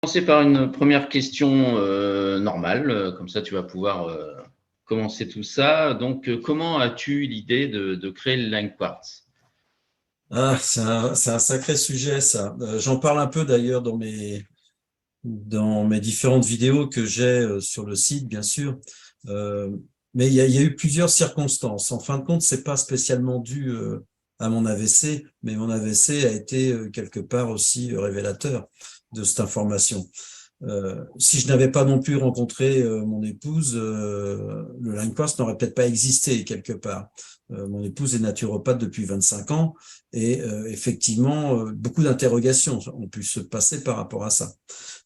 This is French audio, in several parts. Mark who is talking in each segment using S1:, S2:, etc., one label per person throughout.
S1: Commencer par une première question normale, comme ça tu vas pouvoir commencer tout ça. Donc, comment as-tu eu l'idée de créer le Line Quartz?
S2: Ah, c'est un sacré sujet, ça. J'en parle un peu d'ailleurs dans mes différentes vidéos que j'ai sur le site, bien sûr. Euh, mais il y a eu plusieurs circonstances. En fin de compte, c'est pas spécialement dû à mon AVC, mais mon AVC a été quelque part aussi révélateur de cette information. Si je n'avais pas non plus rencontré mon épouse, le Line Quartz n'aurait peut-être pas existé quelque part. Mon épouse est naturopathe depuis 25 ans et effectivement, beaucoup d'interrogations ont pu se passer par rapport à ça.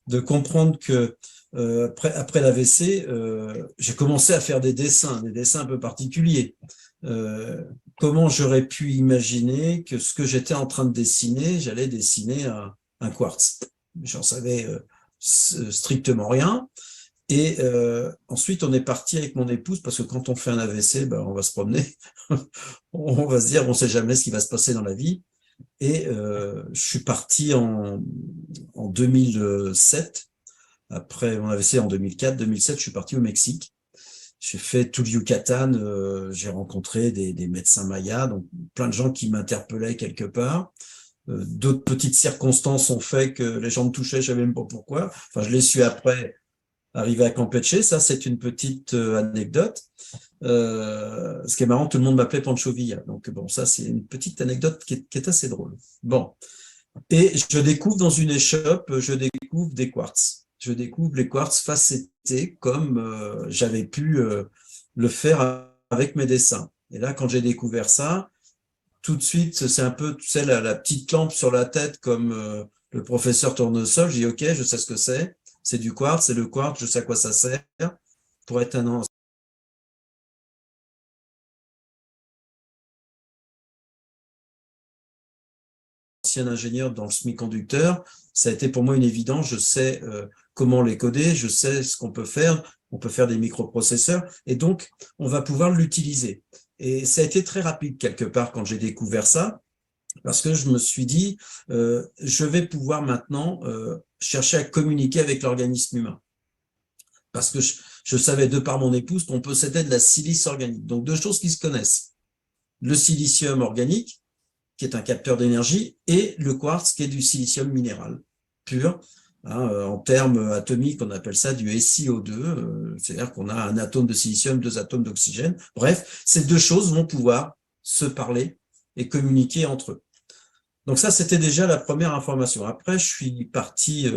S2: De comprendre que après l'AVC, j'ai commencé à faire des dessins un peu particuliers. Comment j'aurais pu imaginer que ce que j'étais en train de dessiner, j'allais dessiner un quartz. J'en savais strictement rien. Et ensuite, on est parti avec mon épouse parce que quand on fait un AVC, ben, on va se promener, on va se dire, on ne sait jamais ce qui va se passer dans la vie. Et je suis parti en 2007. Après mon AVC en 2004, 2007, je suis parti au Mexique. J'ai fait tout le Yucatan. J'ai rencontré des médecins mayas, donc plein de gens qui m'interpellaient quelque part. D'autres petites circonstances ont fait que les gens me touchaient, je ne savais même pas pourquoi. Enfin, je l'ai su après, arrivé à Campeche. Ça, c'est une petite anecdote. Ce qui est marrant, tout le monde m'appelait Pancho Villa. Donc, bon, ça, c'est une petite anecdote qui est assez drôle. Bon. Et je découvre dans une échoppe, je découvre des quartz. Je découvre les quartz facettés comme j'avais pu le faire avec mes dessins. Et là, quand j'ai découvert ça, tout de suite, c'est un peu, tu sais, la petite lampe sur la tête comme le professeur Tournesol. J'ai dit, OK, je sais ce que c'est. C'est du quartz, c'est le quartz, je sais à quoi ça sert. Pour être un ancien ingénieur dans le semi-conducteur, ça a été pour moi une évidence. Je sais comment les coder, je sais ce qu'on peut faire. On peut faire des microprocesseurs et donc on va pouvoir l'utiliser. Et ça a été très rapide quelque part quand j'ai découvert ça, parce que je me suis dit, je vais pouvoir maintenant chercher à communiquer avec l'organisme humain. Parce que je savais de par mon épouse qu'on possédait de la silice organique. Donc deux choses qui se connaissent. Le silicium organique, qui est un capteur d'énergie, et le quartz, qui est du silicium minéral pur. Hein, en termes atomiques, on appelle ça du SiO2, c'est-à-dire qu'on a un atome de silicium, deux atomes d'oxygène. Bref, ces deux choses vont pouvoir se parler et communiquer entre eux. Donc ça, c'était déjà la première information. Après, je suis parti,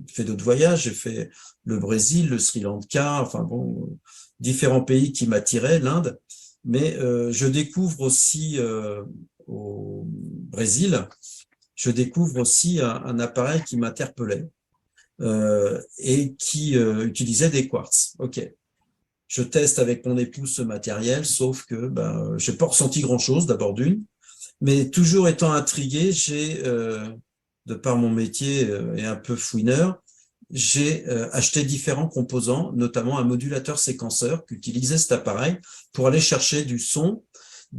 S2: fait d'autres voyages, j'ai fait le Brésil, le Sri Lanka, enfin bon, différents pays qui m'attiraient, l'Inde. Mais je découvre aussi au Brésil, je découvre aussi un appareil qui m'interpellait et qui utilisait des quartz. Ok, je teste avec mon épouse ce matériel, sauf que ben, j'ai pas ressenti grand-chose, d'abord d'une, mais toujours étant intrigué, j'ai, de par mon métier et un peu fouineur, j'ai acheté différents composants, notamment un modulateur séquenceur qu'utilisait cet appareil pour aller chercher du son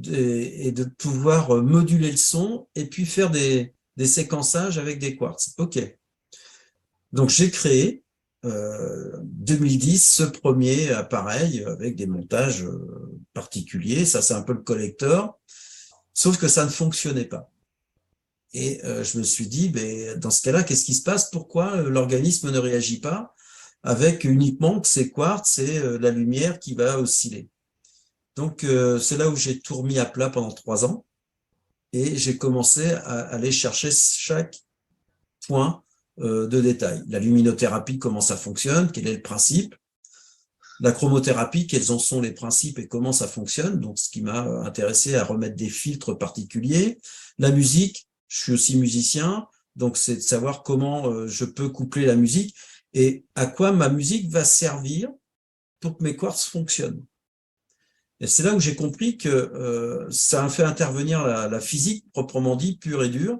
S2: et de pouvoir moduler le son et puis faire des séquençages avec des quartz. OK. Donc j'ai créé 2010 ce premier appareil avec des montages particuliers. Ça, c'est un peu le collector. Sauf que ça ne fonctionnait pas. Et je me suis dit, ben, dans ce cas-là, qu'est-ce qui se passe? Pourquoi l'organisme ne réagit pas avec uniquement que ces quartz et la lumière qui va osciller? Donc, c'est là où j'ai tout remis à plat pendant 3 ans et j'ai commencé à aller chercher chaque point de détail. La luminothérapie, comment ça fonctionne? Quel est le principe? La chromothérapie, quels en sont les principes et comment ça fonctionne? Donc, ce qui m'a intéressé à remettre des filtres particuliers. La musique, je suis aussi musicien, donc c'est de savoir comment je peux coupler la musique et à quoi ma musique va servir pour que mes quartz fonctionnent. Et c'est là où j'ai compris que ça a fait intervenir la physique proprement dit, pure et dure.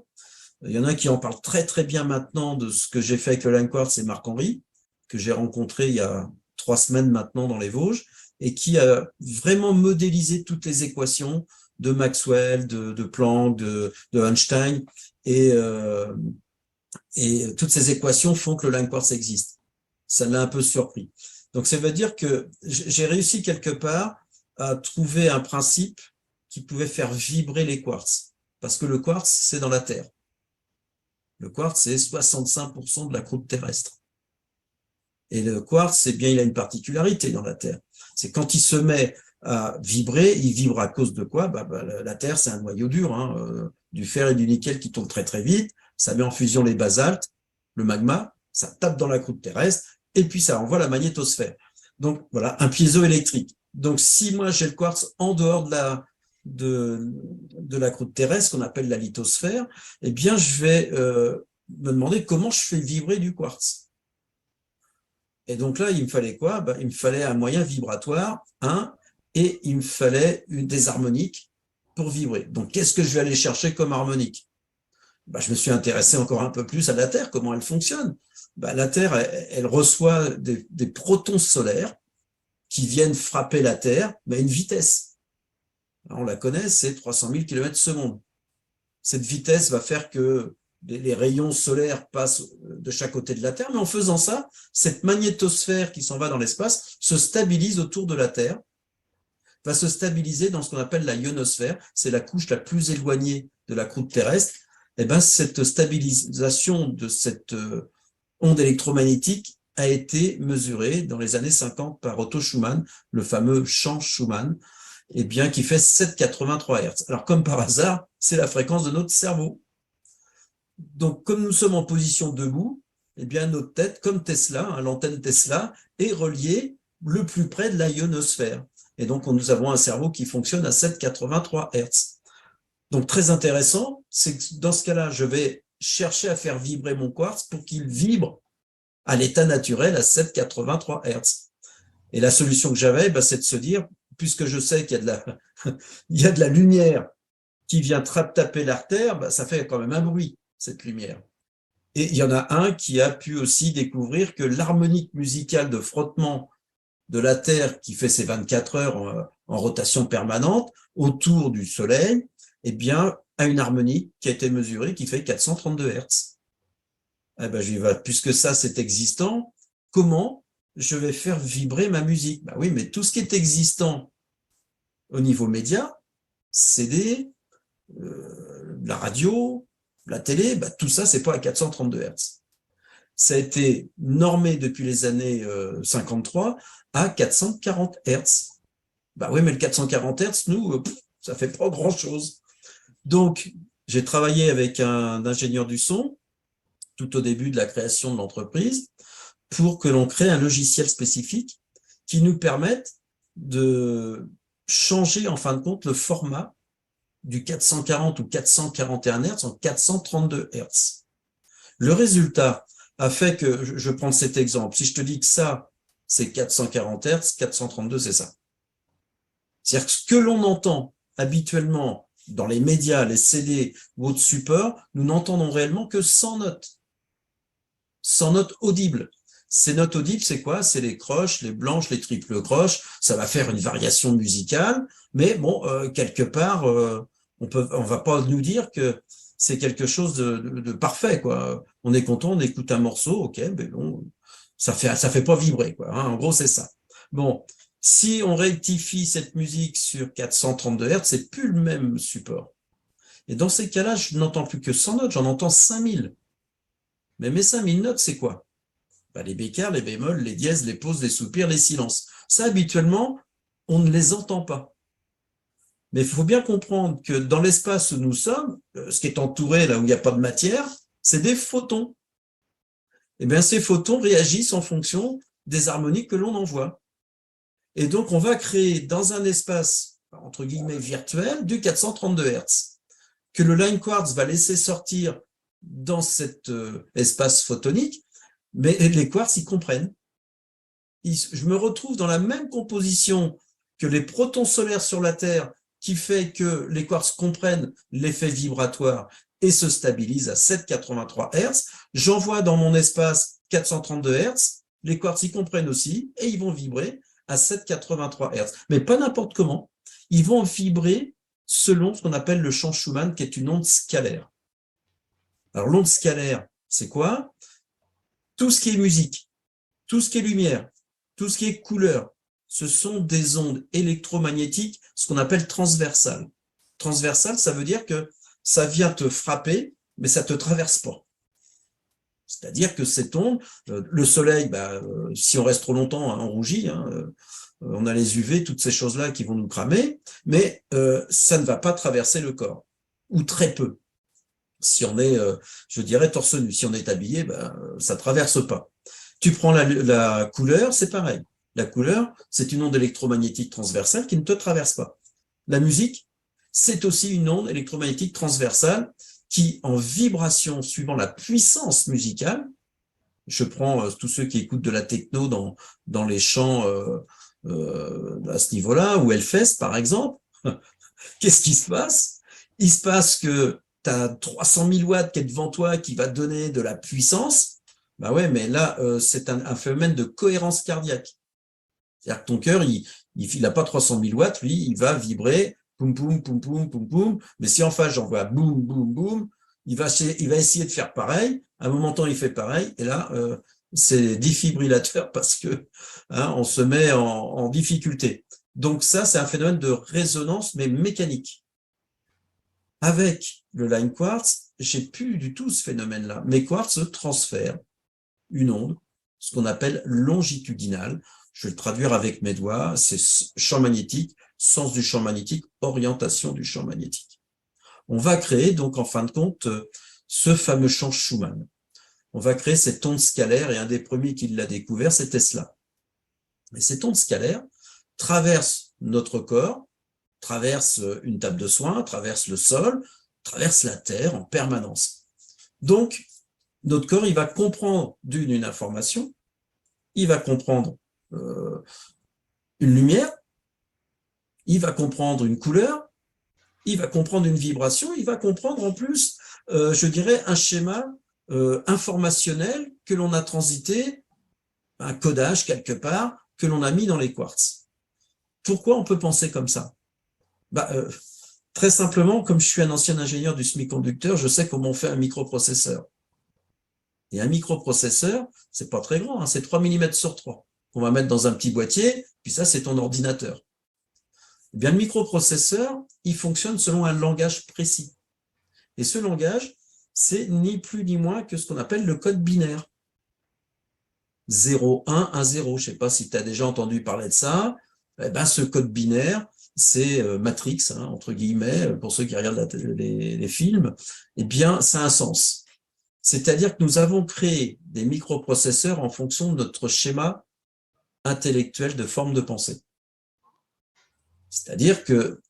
S2: Il y en a qui en parlent très très bien maintenant de ce que j'ai fait avec le Line Quartz, c'est Marc-Henri, que j'ai rencontré il y a 3 semaines maintenant dans les Vosges, et qui a vraiment modélisé toutes les équations de Maxwell, de Planck, de Einstein, et Et toutes ces équations font que le line quartz existe. Ça l'a un peu surpris. Donc, ça veut dire que j'ai réussi quelque part à trouver un principe qui pouvait faire vibrer les quartz. Parce que le quartz, c'est dans la Terre. Le quartz, c'est 65% de la croûte terrestre. Et le quartz, c'est bien, il a une particularité dans la Terre. C'est quand il se met à vibrer, il vibre à cause de quoi? La Terre, c'est un noyau dur, hein, du fer et du nickel qui tombent très très vite. Ça met en fusion les basaltes, le magma, ça tape dans la croûte terrestre, et puis ça envoie la magnétosphère. Donc voilà, un piézoélectrique. Donc si moi j'ai le quartz en dehors de la croûte terrestre, qu'on appelle la lithosphère, eh bien je vais me demander comment je fais vibrer du quartz. Et donc là, il me fallait quoi? Il me fallait un moyen vibratoire, et il me fallait des harmoniques pour vibrer. Donc qu'est-ce que je vais aller chercher comme harmonique? Je me suis intéressé encore un peu plus à la Terre, comment elle fonctionne. La Terre, elle reçoit des protons solaires qui viennent frapper la Terre, mais à une vitesse. Alors, on la connaît, c'est 300 000 km/s. Cette vitesse va faire que les rayons solaires passent de chaque côté de la Terre, mais en faisant ça, cette magnétosphère qui s'en va dans l'espace se stabilise autour de la Terre, va se stabiliser dans ce qu'on appelle la ionosphère, c'est la couche la plus éloignée de la croûte terrestre. Cette stabilisation de cette onde électromagnétique a été mesurée dans les années 50 par Otto Schumann, le fameux champ Schumann, qui fait 7,83 Hz. Alors, comme par hasard, c'est la fréquence de notre cerveau. Donc, comme nous sommes en position debout, notre tête, comme Tesla, l'antenne Tesla, est reliée le plus près de la ionosphère. Et donc, nous avons un cerveau qui fonctionne à 7,83 Hz. Donc, très intéressant, c'est que dans ce cas-là, je vais chercher à faire vibrer mon quartz pour qu'il vibre à l'état naturel à 7,83 Hz. Et la solution que j'avais, c'est de se dire, puisque je sais qu'il y a de la lumière qui vient taper l'artère, ça fait quand même un bruit, cette lumière. Et il y en a un qui a pu aussi découvrir que l'harmonique musicale de frottement de la Terre, qui fait ses 24 heures en rotation permanente autour du Soleil, a une harmonique qui a été mesurée qui fait 432 Hz. Puisque ça, c'est existant, comment je vais faire vibrer ma musique? Oui, mais tout ce qui est existant au niveau média, CD, la radio, la télé, tout ça, c'est pas à 432 Hz. Ça a été normé depuis les années 53 à 440 Hz. Oui, mais le 440 Hz, nous, ça fait pas grand-chose. Donc, j'ai travaillé avec un ingénieur du son tout au début de la création de l'entreprise pour que l'on crée un logiciel spécifique qui nous permette de changer, en fin de compte, le format du 440 ou 441 Hz en 432 Hz. Le résultat a fait que, je prends cet exemple, si je te dis que ça, c'est 440 Hz, 432, c'est ça. C'est-à-dire que ce que l'on entend habituellement dans les médias, les CD ou autres supports, nous n'entendons réellement que 100 notes. 100 notes audibles. Ces notes audibles, c'est quoi? C'est les croches, les blanches, les triples croches. Ça va faire une variation musicale, mais quelque part, on va pas nous dire que c'est quelque chose de parfait, quoi. On est content, on écoute un morceau, ok, mais ça fait pas vibrer, quoi. En gros, c'est ça. Si on rectifie cette musique sur 432 Hz, c'est plus le même support. Et dans ces cas-là, je n'entends plus que 100 notes, j'en entends 5000. Mais mes 5000 notes, c'est quoi? Les bécarres, les bémols, les dièses, les pauses, les soupirs, les silences. Ça, habituellement, on ne les entend pas. Mais il faut bien comprendre que dans l'espace où nous sommes, ce qui est entouré, là où il n'y a pas de matière, c'est des photons. Ces photons réagissent en fonction des harmoniques que l'on envoie. Et donc, on va créer dans un espace, entre guillemets, virtuel, du 432 Hz, que le line quartz va laisser sortir dans cet espace photonique, mais les quartz, ils comprennent. Je me retrouve dans la même composition que les protons solaires sur la Terre, qui fait que les quartz comprennent l'effet vibratoire et se stabilisent à 7,83 Hz. J'envoie dans mon espace 432 Hz, les quartz y comprennent aussi, et ils vont vibrer à 7,83 Hz. Mais pas n'importe comment. Ils vont vibrer selon ce qu'on appelle le champ Schumann, qui est une onde scalaire. Alors, l'onde scalaire, C'est quoi? Tout ce qui est musique, tout ce qui est lumière, tout ce qui est couleur, ce sont des ondes électromagnétiques, ce qu'on appelle transversales. Transversales, ça veut dire que ça vient te frapper, mais ça ne te traverse pas. C'est-à-dire que cette onde, le soleil, si on reste trop longtemps, on rougit, on a les UV, toutes ces choses-là qui vont nous cramer, mais ça ne va pas traverser le corps, ou très peu. Si on est, je dirais, torse nu, si on est habillé, ça ne traverse pas. Tu prends la couleur, c'est pareil. La couleur, c'est une onde électromagnétique transversale qui ne te traverse pas. La musique, c'est aussi une onde électromagnétique transversale qui, en vibration, suivant la puissance musicale, je prends tous ceux qui écoutent de la techno dans les chants à ce niveau-là, ou Hellfest, par exemple, qu'est-ce qui se passe? Il se passe que tu as 300 000 watts qui est devant toi, qui va donner de la puissance. Bah ouais, mais là, c'est un phénomène de cohérence cardiaque. C'est-à-dire que ton cœur, il n'a pas 300 000 watts, lui, il va vibrer, poum, poum, poum, poum, poum, poum. Mais si en face, j'envoie boum, boum, boum, il va essayer de faire pareil. À un moment donné, il fait pareil. Et là, c'est défibrillateur parce que on se met en difficulté. Donc ça, c'est un phénomène de résonance, mais mécanique. Avec le line quartz, j'ai plus du tout ce phénomène-là. Mes quartz transfèrent une onde, ce qu'on appelle longitudinale. Je vais le traduire avec mes doigts, c'est champ magnétique, sens du champ magnétique, orientation du champ magnétique. On va créer donc en fin de compte ce fameux champ Schumann. On va créer cette onde scalaire et un des premiers qui l'a découvert, c'est Tesla. Et cette onde scalaire traverse notre corps, traverse une table de soins, traverse le sol, traverse la Terre en permanence. Donc, notre corps, il va comprendre une information, il va comprendre une lumière, il va comprendre une couleur, il va comprendre une vibration, il va comprendre en plus, je dirais, un schéma informationnel que l'on a transité, un codage quelque part, que l'on a mis dans les quartz. Pourquoi on peut penser comme ça? Très simplement, comme je suis un ancien ingénieur du semi-conducteur, je sais comment on fait un microprocesseur. Et un microprocesseur, c'est pas très grand, c'est 3 mm sur 3 qu'on va mettre dans un petit boîtier, puis ça, c'est ton ordinateur. Eh bien, le microprocesseur, il fonctionne selon un langage précis. Et ce langage, c'est ni plus ni moins que ce qu'on appelle le code binaire. 0, 1, 1, 0. Je ne sais pas si tu as déjà entendu parler de ça. Eh ben, ce code binaire, c'est Matrix, entre guillemets, pour ceux qui regardent les films. Eh bien, ça a un sens. C'est-à-dire que nous avons créé des microprocesseurs en fonction de notre schéma intellectuel de forme de pensée. C'est-à-dire que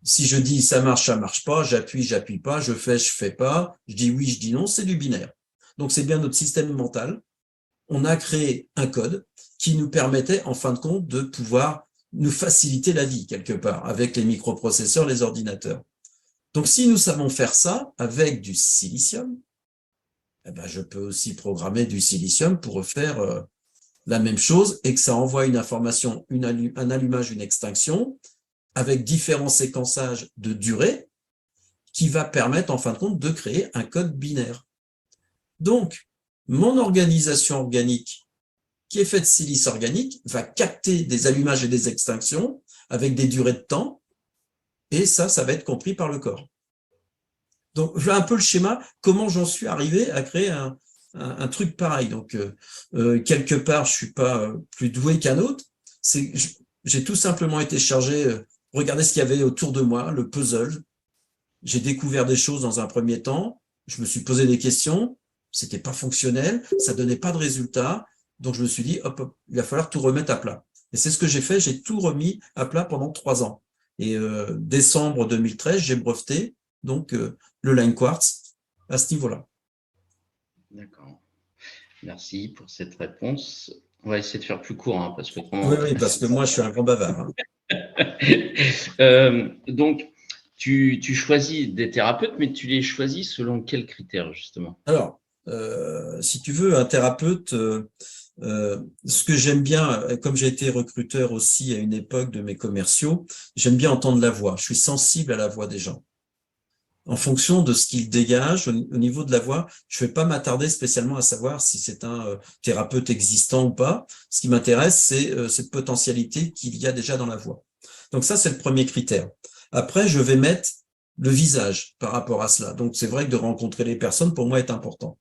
S2: si je dis ça marche pas, j'appuie pas, je fais pas, je dis oui, je dis non, c'est du binaire. Donc c'est bien notre système mental. On a créé un code qui nous permettait en fin de compte de pouvoir nous faciliter la vie quelque part avec les microprocesseurs, les ordinateurs. Donc si nous savons faire ça avec du silicium, eh ben, je peux aussi programmer du silicium pour refaire la même chose et que ça envoie une information, un allumage, une extinction, avec différents séquençages de durée qui va permettre en fin de compte de créer un code binaire. Donc, mon organisation organique qui est faite de silice organique va capter des allumages et des extinctions avec des durées de temps et ça va être compris par le corps. Donc, je vois un peu le schéma, comment j'en suis arrivé à créer un truc pareil. Donc, quelque part, je suis pas plus doué qu'un autre. J'ai tout simplement été chargé, regarder ce qu'il y avait autour de moi, le puzzle. J'ai découvert des choses dans un premier temps. Je me suis posé des questions. C'était pas fonctionnel. Ça donnait pas de résultat. Donc, je me suis dit, hop, il va falloir tout remettre à plat. Et c'est ce que j'ai fait. J'ai tout remis à plat pendant 3 ans. Et décembre 2013, j'ai breveté donc le line quartz à ce niveau-là.
S1: D'accord. Merci pour cette réponse. On va essayer de faire plus court, parce que
S2: oui, parce que moi, je suis un grand bavard.
S1: Donc, tu choisis des thérapeutes, mais tu les choisis selon quels critères, justement?
S2: Alors, si tu veux, un thérapeute, ce que j'aime bien, comme j'ai été recruteur aussi à une époque de mes commerciaux, j'aime bien entendre la voix. Je suis sensible à la voix des gens. en fonction de ce qu'il dégage au niveau de la voix. Je ne vais pas m'attarder spécialement à savoir si c'est un thérapeute existant ou pas. Ce qui m'intéresse, c'est cette potentialité qu'il y a déjà dans la voix. Donc ça, c'est le premier critère. Après, je vais mettre le visage par rapport à cela. Donc c'est vrai que de rencontrer les personnes, pour moi, est important.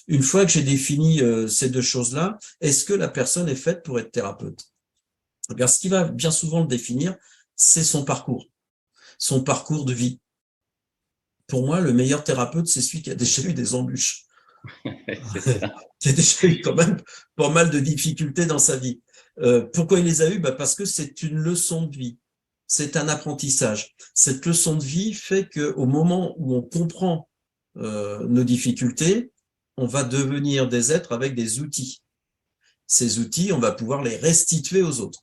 S2: Une fois que j'ai défini ces deux choses-là, est-ce que la personne est faite pour être thérapeute? Eh bien, ce qui va bien souvent le définir, c'est son parcours de vie. Pour moi, le meilleur thérapeute, c'est celui qui a déjà eu des embûches, qui a déjà eu quand même pas mal de difficultés dans sa vie. Pourquoi il les a eues? Parce que c'est une leçon de vie, c'est un apprentissage. Cette leçon de vie fait qu'au moment où on comprend nos difficultés, on va devenir des êtres avec des outils. Ces outils, on va pouvoir les restituer aux autres.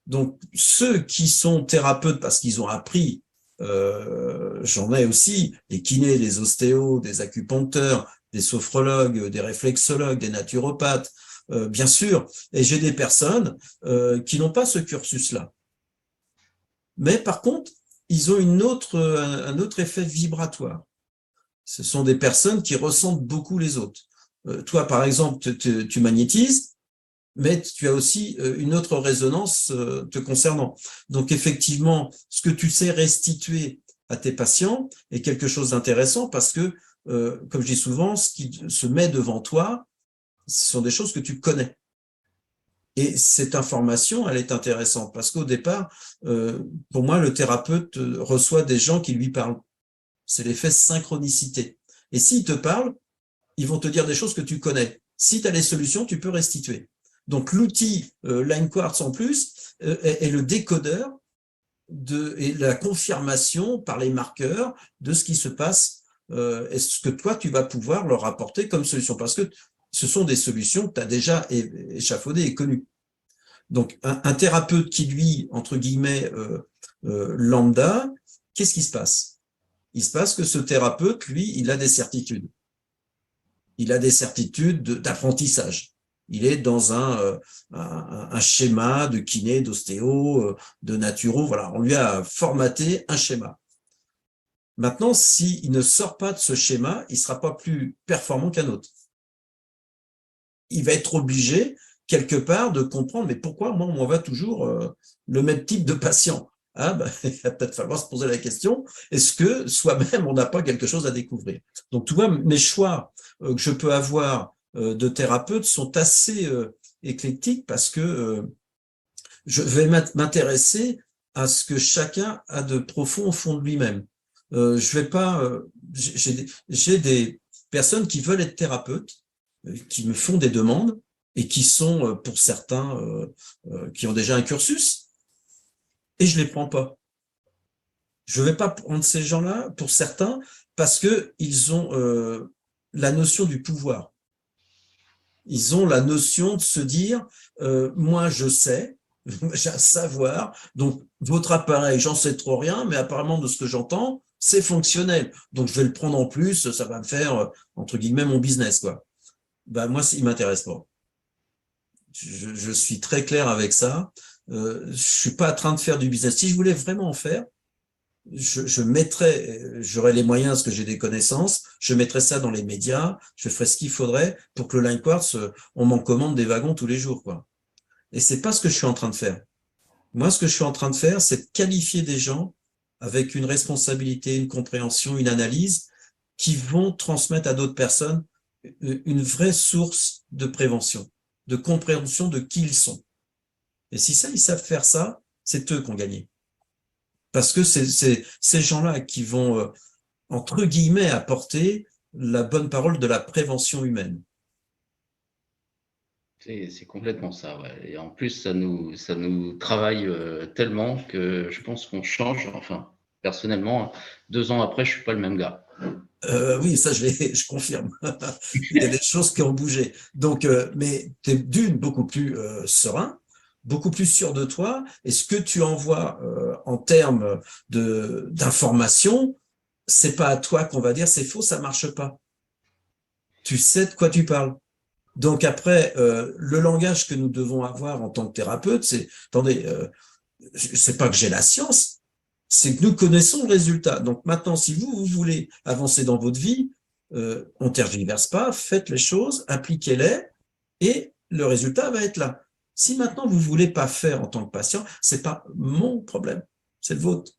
S2: Donc, ceux qui sont thérapeutes parce qu'ils ont appris, j'en ai aussi, des kinés, des ostéos, des acupuncteurs, des sophrologues, des réflexologues, des naturopathes, bien sûr. Et j'ai des personnes qui n'ont pas ce cursus-là. Mais par contre, ils ont un autre effet vibratoire. Ce sont des personnes qui ressentent beaucoup les autres. Toi, par exemple, tu magnétises, mais tu as aussi une autre résonance te concernant. Donc, effectivement, ce que tu sais restituer à tes patients est quelque chose d'intéressant parce que, comme je dis souvent, ce qui se met devant toi, ce sont des choses que tu connais. Et cette information, elle est intéressante parce qu'au départ, pour moi, le thérapeute reçoit des gens qui lui parlent. C'est l'effet synchronicité. Et s'ils te parlent, ils vont te dire des choses que tu connais. Si tu as les solutions, tu peux restituer. Donc l'outil Line Quartz en plus est le décodeur et la confirmation par les marqueurs de ce qui se passe et ce que toi tu vas pouvoir leur apporter comme solution parce que ce sont des solutions que tu as déjà échafaudées et connues. Donc un thérapeute qui lui, entre guillemets, lambda, qu'est-ce qui se passe? Il se passe que ce thérapeute, lui, il a des certitudes. Il a des certitudes d'apprentissage. Il est dans un schéma de kiné, d'ostéo, de naturo. Voilà, on lui a formaté un schéma. Maintenant, s'il ne sort pas de ce schéma, il ne sera pas plus performant qu'un autre. Il va être obligé, quelque part, de comprendre, mais pourquoi moi, on va toujours le même type de patient? Il va peut-être falloir se poser la question, est-ce que soi-même, on n'a pas quelque chose à découvrir? Donc, tu vois, mes choix que je peux avoir de thérapeutes sont assez éclectiques parce que je vais m'intéresser à ce que chacun a de profond au fond de lui-même. Je vais pas, j'ai des personnes qui veulent être thérapeutes, qui me font des demandes et qui sont, pour certains, qui ont déjà un cursus, et je les prends pas. Je vais pas prendre ces gens-là, pour certains, parce que ils ont la notion du pouvoir. Ils ont la notion de se dire, moi je sais, j'ai un savoir, donc votre appareil, j'en sais trop rien, mais apparemment de ce que j'entends, c'est fonctionnel. Donc je vais le prendre en plus, ça va me faire, entre guillemets, mon business, quoi. Moi, il m'intéresse pas. Je suis très clair avec ça. Je suis pas en train de faire du business. Si je voulais vraiment en faire, j'aurais les moyens parce que j'ai des connaissances, je mettrais ça dans les médias, je ferais ce qu'il faudrait pour que le Line Quartz, on m'en commande des wagons tous les jours, quoi. Et c'est pas ce que je suis en train de faire. Moi, ce que je suis en train de faire, c'est de qualifier des gens avec une responsabilité, une compréhension, une analyse qui vont transmettre à d'autres personnes une vraie source de prévention, de compréhension de qui ils sont. Et si ça, ils savent faire ça, c'est eux qui ont gagné. Parce que c'est ces gens-là qui vont, entre guillemets, apporter la bonne parole de la prévention humaine.
S1: C'est complètement ça, ouais. Et en plus, ça nous travaille tellement que je pense qu'on change. Enfin, personnellement, 2 ans après, je suis pas le même gars.
S2: Oui, ça, je confirme. Il y a des choses qui ont bougé. Donc, mais tu es d'une beaucoup plus serein, beaucoup plus sûr de toi. Et ce que tu envoies en termes d'information, c'est pas à toi qu'on va dire c'est faux, ça marche pas. Tu sais de quoi tu parles. Donc après, le langage que nous devons avoir en tant que thérapeute, c'est, attendez, c'est pas que j'ai la science, c'est que nous connaissons le résultat. Donc maintenant, si vous voulez avancer dans votre vie, on ne tergiverse pas, faites les choses, appliquez-les, et le résultat va être là. Si maintenant vous ne voulez pas faire en tant que patient, c'est pas mon problème, c'est le vôtre.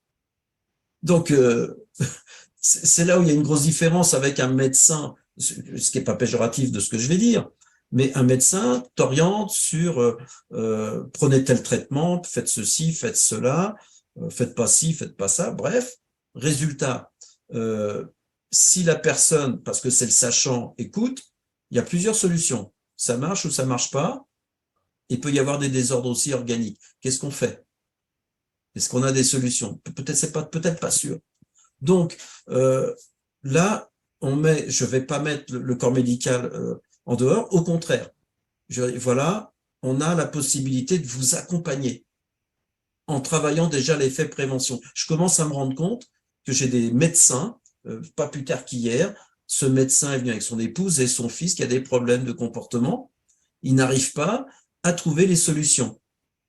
S2: Donc, c'est là où il y a une grosse différence avec un médecin, ce qui n'est pas péjoratif de ce que je vais dire, mais un médecin t'oriente sur prenez tel traitement, faites ceci, faites cela, faites pas ci, faites pas ça, bref, résultat, si la personne, parce que c'est le sachant, écoute, il y a plusieurs solutions. Ça marche ou ça marche pas. Il peut y avoir des désordres aussi organiques. Qu'est-ce qu'on fait? Est-ce qu'on a des solutions? Peut-être pas sûr. Donc là, je vais pas mettre le corps médical en dehors. Au contraire, voilà, on a la possibilité de vous accompagner en travaillant déjà l'effet prévention. Je commence à me rendre compte que j'ai des médecins, pas plus tard qu'hier, ce médecin est venu avec son épouse et son fils qui a des problèmes de comportement. Ils n'arrivent pas à trouver les solutions.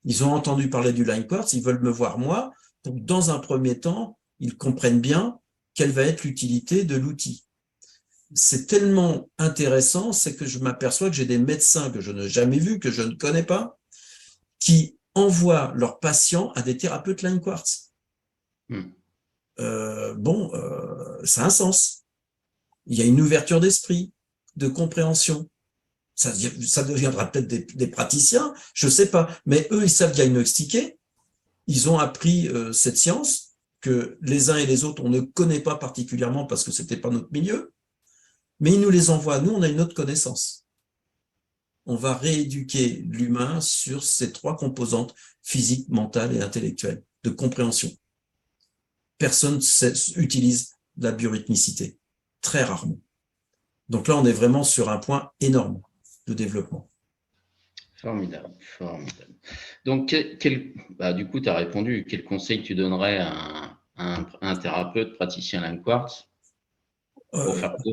S2: Ils ont entendu parler du Line Quartz, ils veulent me voir moi, pour que dans un premier temps, ils comprennent bien quelle va être l'utilité de l'outil. C'est tellement intéressant, c'est que je m'aperçois que j'ai des médecins que je n'ai jamais vus, que je ne connais pas, qui envoient leurs patients à des thérapeutes Line Quartz. Ça a un sens. Il y a une ouverture d'esprit, de compréhension. Ça deviendra peut-être des praticiens, je ne sais pas, mais eux, ils savent diagnostiquer. Ils ont appris cette science que les uns et les autres, on ne connaît pas particulièrement parce que ce n'était pas notre milieu, mais ils nous les envoient. Nous, on a une autre connaissance. On va rééduquer l'humain sur ces trois composantes, physique, mentale et intellectuelle, de compréhension. Personne utilise la biorhythmicité, très rarement. Donc là, on est vraiment sur un point énorme de développement.
S1: Formidable, formidable. Donc, du coup, tu as répondu. Quel conseil tu donnerais à un thérapeute praticien Line Quartz pour faire quoi?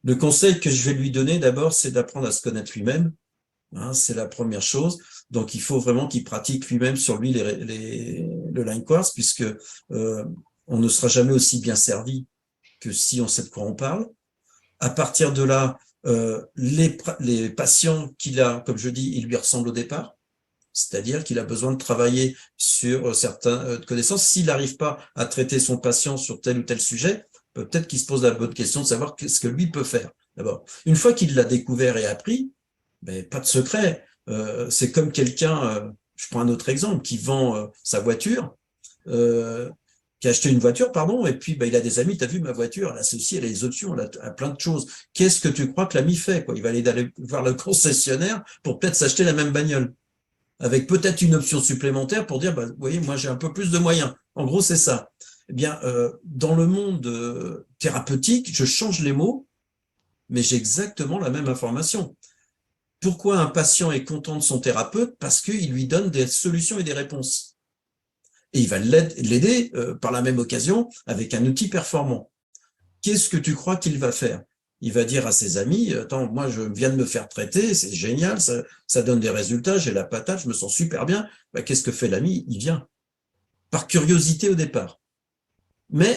S2: Le conseil que je vais lui donner d'abord, c'est d'apprendre à se connaître lui-même. C'est la première chose. Donc, il faut vraiment qu'il pratique lui-même sur lui le Line Quartz, puisque on ne sera jamais aussi bien servi que si on sait de quoi on parle. À partir de là, les patients qu'il a, comme je dis, ils lui ressemblent au départ. C'est-à-dire qu'il a besoin de travailler sur certaines connaissances. S'il n'arrive pas à traiter son patient sur tel ou tel sujet, peut-être qu'il se pose la bonne question de savoir ce que lui peut faire. D'abord, une fois qu'il l'a découvert et appris, pas de secret. C'est comme quelqu'un, je prends un autre exemple, qui vend sa voiture, qui a acheté une voiture, pardon, et puis il a des amis, tu as vu ma voiture, elle a ceci, elle a les options, elle a plein de choses. Qu'est-ce que tu crois que l'ami fait, quoi? Il va aller voir le concessionnaire pour peut-être s'acheter la même bagnole, avec peut-être une option supplémentaire pour dire, vous voyez, moi j'ai un peu plus de moyens. En gros, c'est ça. Eh bien, dans le monde thérapeutique, je change les mots, mais j'ai exactement la même information. Pourquoi un patient est content de son thérapeute? Parce qu'il lui donne des solutions et des réponses. Et il va l'aider par la même occasion avec un outil performant. Qu'est-ce que tu crois qu'il va faire? Il va dire à ses amis, attends, moi je viens de me faire traiter, c'est génial, ça donne des résultats, j'ai la patate, je me sens super bien. Qu'est-ce que fait l'ami? Il vient. Par curiosité au départ. Mais,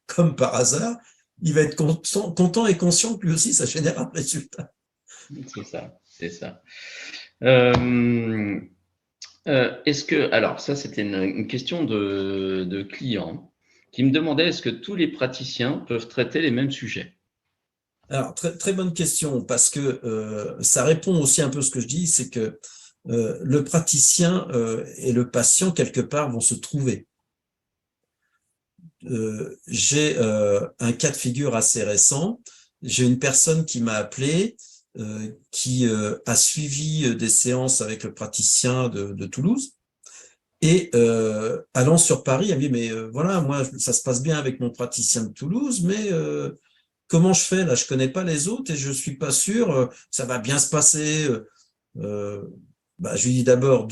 S2: comme par hasard, il va être content et conscient que lui aussi, ça génère un résultat.
S1: C'est ça, c'est ça. Est-ce que, alors ça c'était une question de client qui me demandait est-ce que tous les praticiens peuvent traiter les mêmes sujets?
S2: Alors, très, très bonne question, parce que ça répond aussi un peu à ce que je dis, c'est que le praticien et le patient, quelque part, vont se trouver. J'ai un cas de figure assez récent. J'ai une personne qui m'a appelé, qui a suivi des séances avec le praticien de Toulouse. Et allant sur Paris, elle me dit, mais voilà, moi, ça se passe bien avec mon praticien de Toulouse, mais comment je fais là? Je connais pas les autres et je suis pas sûr, ça va bien se passer. Je lui dis d'abord,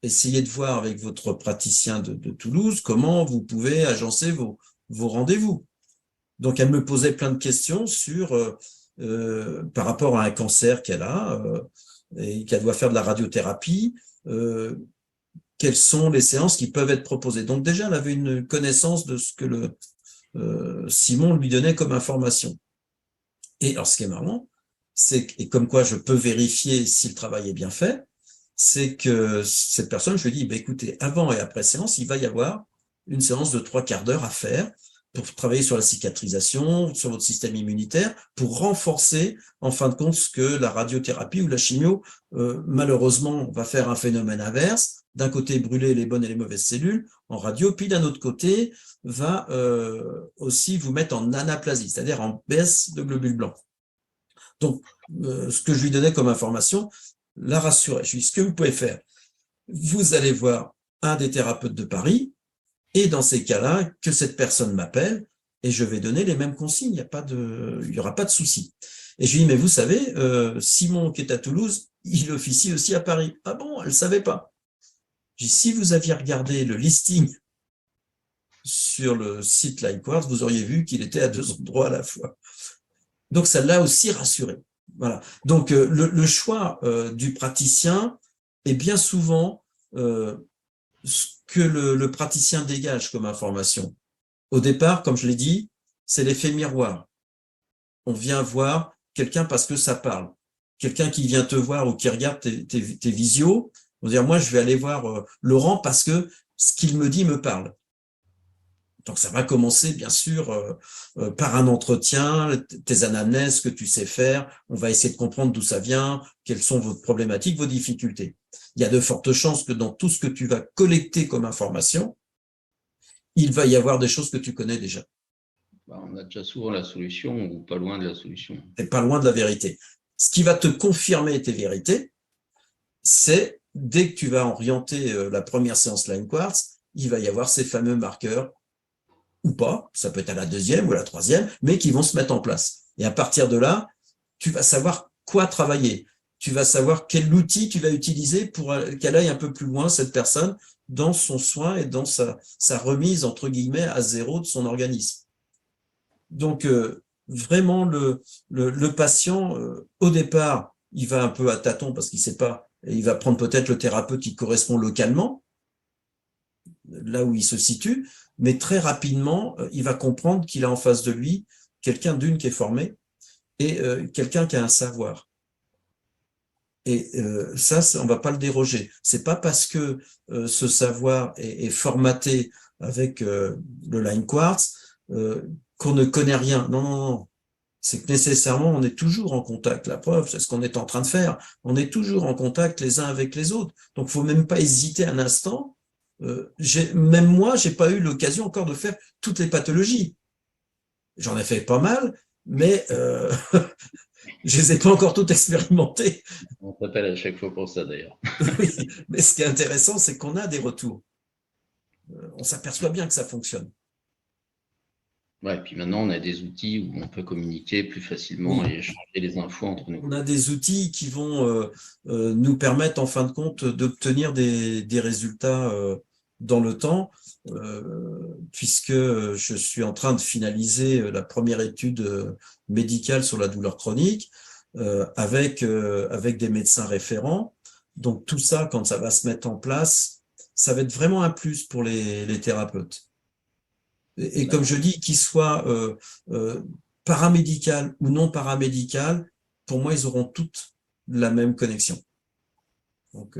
S2: essayez de voir avec votre praticien de Toulouse comment vous pouvez agencer vos rendez-vous. Donc, elle me posait plein de questions par rapport à un cancer qu'elle a et qu'elle doit faire de la radiothérapie. quelles sont les séances qui peuvent être proposées. Donc déjà, elle avait une connaissance de ce que Simon lui donnait comme information. Et alors, ce qui est marrant, et comme quoi je peux vérifier si le travail est bien fait, c'est que cette personne, je lui dis, écoutez, avant et après séance, il va y avoir une séance de 3/4 d'heure à faire pour travailler sur la cicatrisation, sur votre système immunitaire, pour renforcer, en fin de compte, ce que la radiothérapie ou la chimio, malheureusement, va faire un phénomène inverse. D'un côté, brûler les bonnes et les mauvaises cellules en radio, puis d'un autre côté, va aussi vous mettre en anaplasie, c'est-à-dire en baisse de globules blancs. Donc, ce que je lui donnais comme information, la rassurait. Je lui dis, ce que vous pouvez faire, vous allez voir un des thérapeutes de Paris, et dans ces cas-là, que cette personne m'appelle, et je vais donner les mêmes consignes, il n'y aura pas de souci. Et je lui dis, mais vous savez, Simon qui est à Toulouse, il officie aussi à Paris. Ah bon, elle ne savait pas. Je dis, si vous aviez regardé le listing sur le site LineQuartz, vous auriez vu qu'il était à 2 endroits à la fois. Donc, ça l'a aussi rassuré. Voilà. Donc, le choix du praticien est bien souvent ce que le praticien dégage comme information. Au départ, comme je l'ai dit, c'est l'effet miroir. On vient voir quelqu'un parce que ça parle. Quelqu'un qui vient te voir ou qui regarde tes visios, on va dire, moi, je vais aller voir Laurent parce que ce qu'il me dit me parle. Donc, ça va commencer, bien sûr, par un entretien, tes anamnèses, ce que tu sais faire. On va essayer de comprendre d'où ça vient, quelles sont vos problématiques, vos difficultés. Il y a de fortes chances que dans tout ce que tu vas collecter comme information, il va y avoir des choses que tu connais déjà.
S1: On a déjà souvent la solution ou pas loin de la solution.
S2: Et pas loin de la vérité. Ce qui va te confirmer tes vérités, c'est dès que tu vas orienter la première séance LineQuartz, il va y avoir ces fameux marqueurs ou pas, ça peut être à la deuxième ou à la troisième, mais qui vont se mettre en place. Et à partir de là, tu vas savoir quoi travailler. Tu vas savoir quel outil tu vas utiliser pour qu'elle aille un peu plus loin, cette personne, dans son soin et dans sa remise, entre guillemets, à zéro de son organisme. Donc, vraiment, le patient, au départ, il va un peu à tâtons parce qu'il ne sait pas, et il va prendre peut-être le thérapeute qui correspond localement, là où il se situe, mais très rapidement, il va comprendre qu'il a en face de lui quelqu'un qui est formé et quelqu'un qui a un savoir. Et ça, on ne va pas le déroger. C'est pas parce que ce savoir est formaté avec le LineQuartz qu'on ne connaît rien. Non, non, non. C'est que nécessairement, on est toujours en contact. La preuve, c'est ce qu'on est en train de faire. On est toujours en contact les uns avec les autres. Donc, il ne faut même pas hésiter un instant. Même moi, je n'ai pas eu l'occasion encore de faire toutes les pathologies. J'en ai fait pas mal, mais je ne les ai pas encore toutes expérimentées.
S1: On t'appelle à chaque fois pour ça, d'ailleurs.
S2: Oui, mais ce qui est intéressant, c'est qu'on a des retours. On s'aperçoit bien que ça fonctionne.
S1: Ouais, et puis maintenant, on a des outils où on peut communiquer plus facilement et échanger les infos entre nous.
S2: On a des outils qui vont nous permettre, en fin de compte, d'obtenir des résultats dans le temps, puisque je suis en train de finaliser la première étude médicale sur la douleur chronique avec des médecins référents. Donc tout ça, quand ça va se mettre en place, ça va être vraiment un plus pour les thérapeutes. Et comme je dis, qu'ils soient paramédical ou non paramédical, pour moi, ils auront toutes la même connexion. Donc,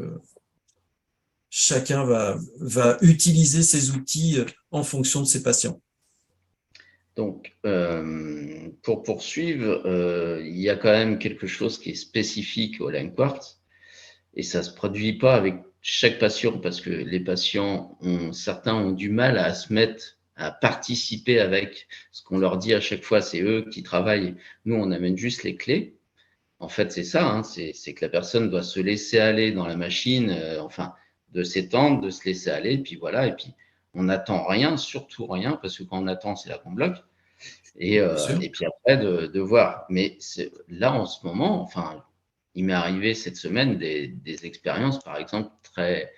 S2: chacun va utiliser ces outils en fonction de ses patients.
S1: Donc, pour poursuivre, il y a quand même quelque chose qui est spécifique au LineQuartz et ça ne se produit pas avec chaque patient parce que les patients, certains ont du mal à se mettre à participer avec ce qu'on leur dit à chaque fois, c'est eux qui travaillent. Nous, on amène juste les clés. En fait, c'est ça, hein, c'est que la personne doit se laisser aller dans la machine, enfin, de s'étendre, de se laisser aller, puis voilà, et puis on n'attend rien, surtout rien, parce que quand on attend, c'est là qu'on bloque. Et puis après, de voir. Mais là, en ce moment, enfin, il m'est arrivé cette semaine des expériences, par exemple, très,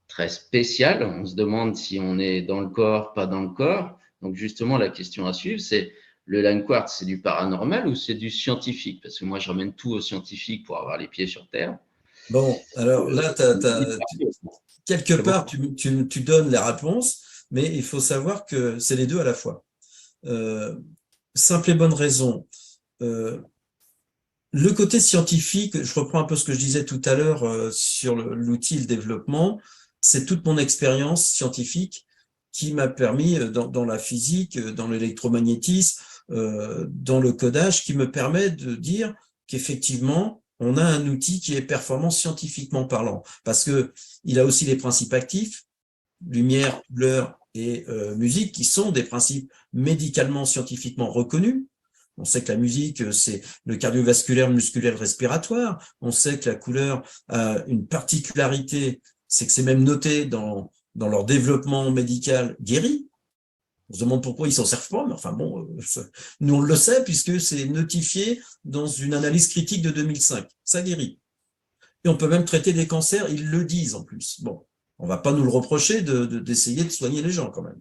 S1: très spéciales. On se demande si on est dans le corps, pas dans le corps. Donc, justement, la question à suivre, c'est le LineQuartz, c'est du paranormal ou c'est du scientifique? Parce que moi, je ramène tout au scientifique pour avoir les pieds sur terre.
S2: Bon, alors là, quelque part, tu donnes les réponses, mais il faut savoir que c'est les deux à la fois. Simple et bonne raison. Le côté scientifique, je reprends un peu ce que je disais tout à l'heure sur l'outil et le développement, c'est toute mon expérience scientifique qui m'a permis, dans la physique, dans l'électromagnétisme, dans le codage, qui me permet de dire qu'effectivement, on a un outil qui est performant scientifiquement parlant, parce que il a aussi les principes actifs, lumière, couleur et musique, qui sont des principes médicalement, scientifiquement reconnus. On sait que la musique, c'est le cardiovasculaire, musculaire, respiratoire. On sait que la couleur a une particularité, c'est que c'est même noté dans leur développement médical guéri. On se demande pourquoi ils s'en servent pas, mais enfin bon, nous on le sait puisque c'est notifié dans une analyse critique de 2005. Ça guérit. Et on peut même traiter des cancers, ils le disent en plus. Bon, on va pas nous le reprocher d'essayer de soigner les gens quand même.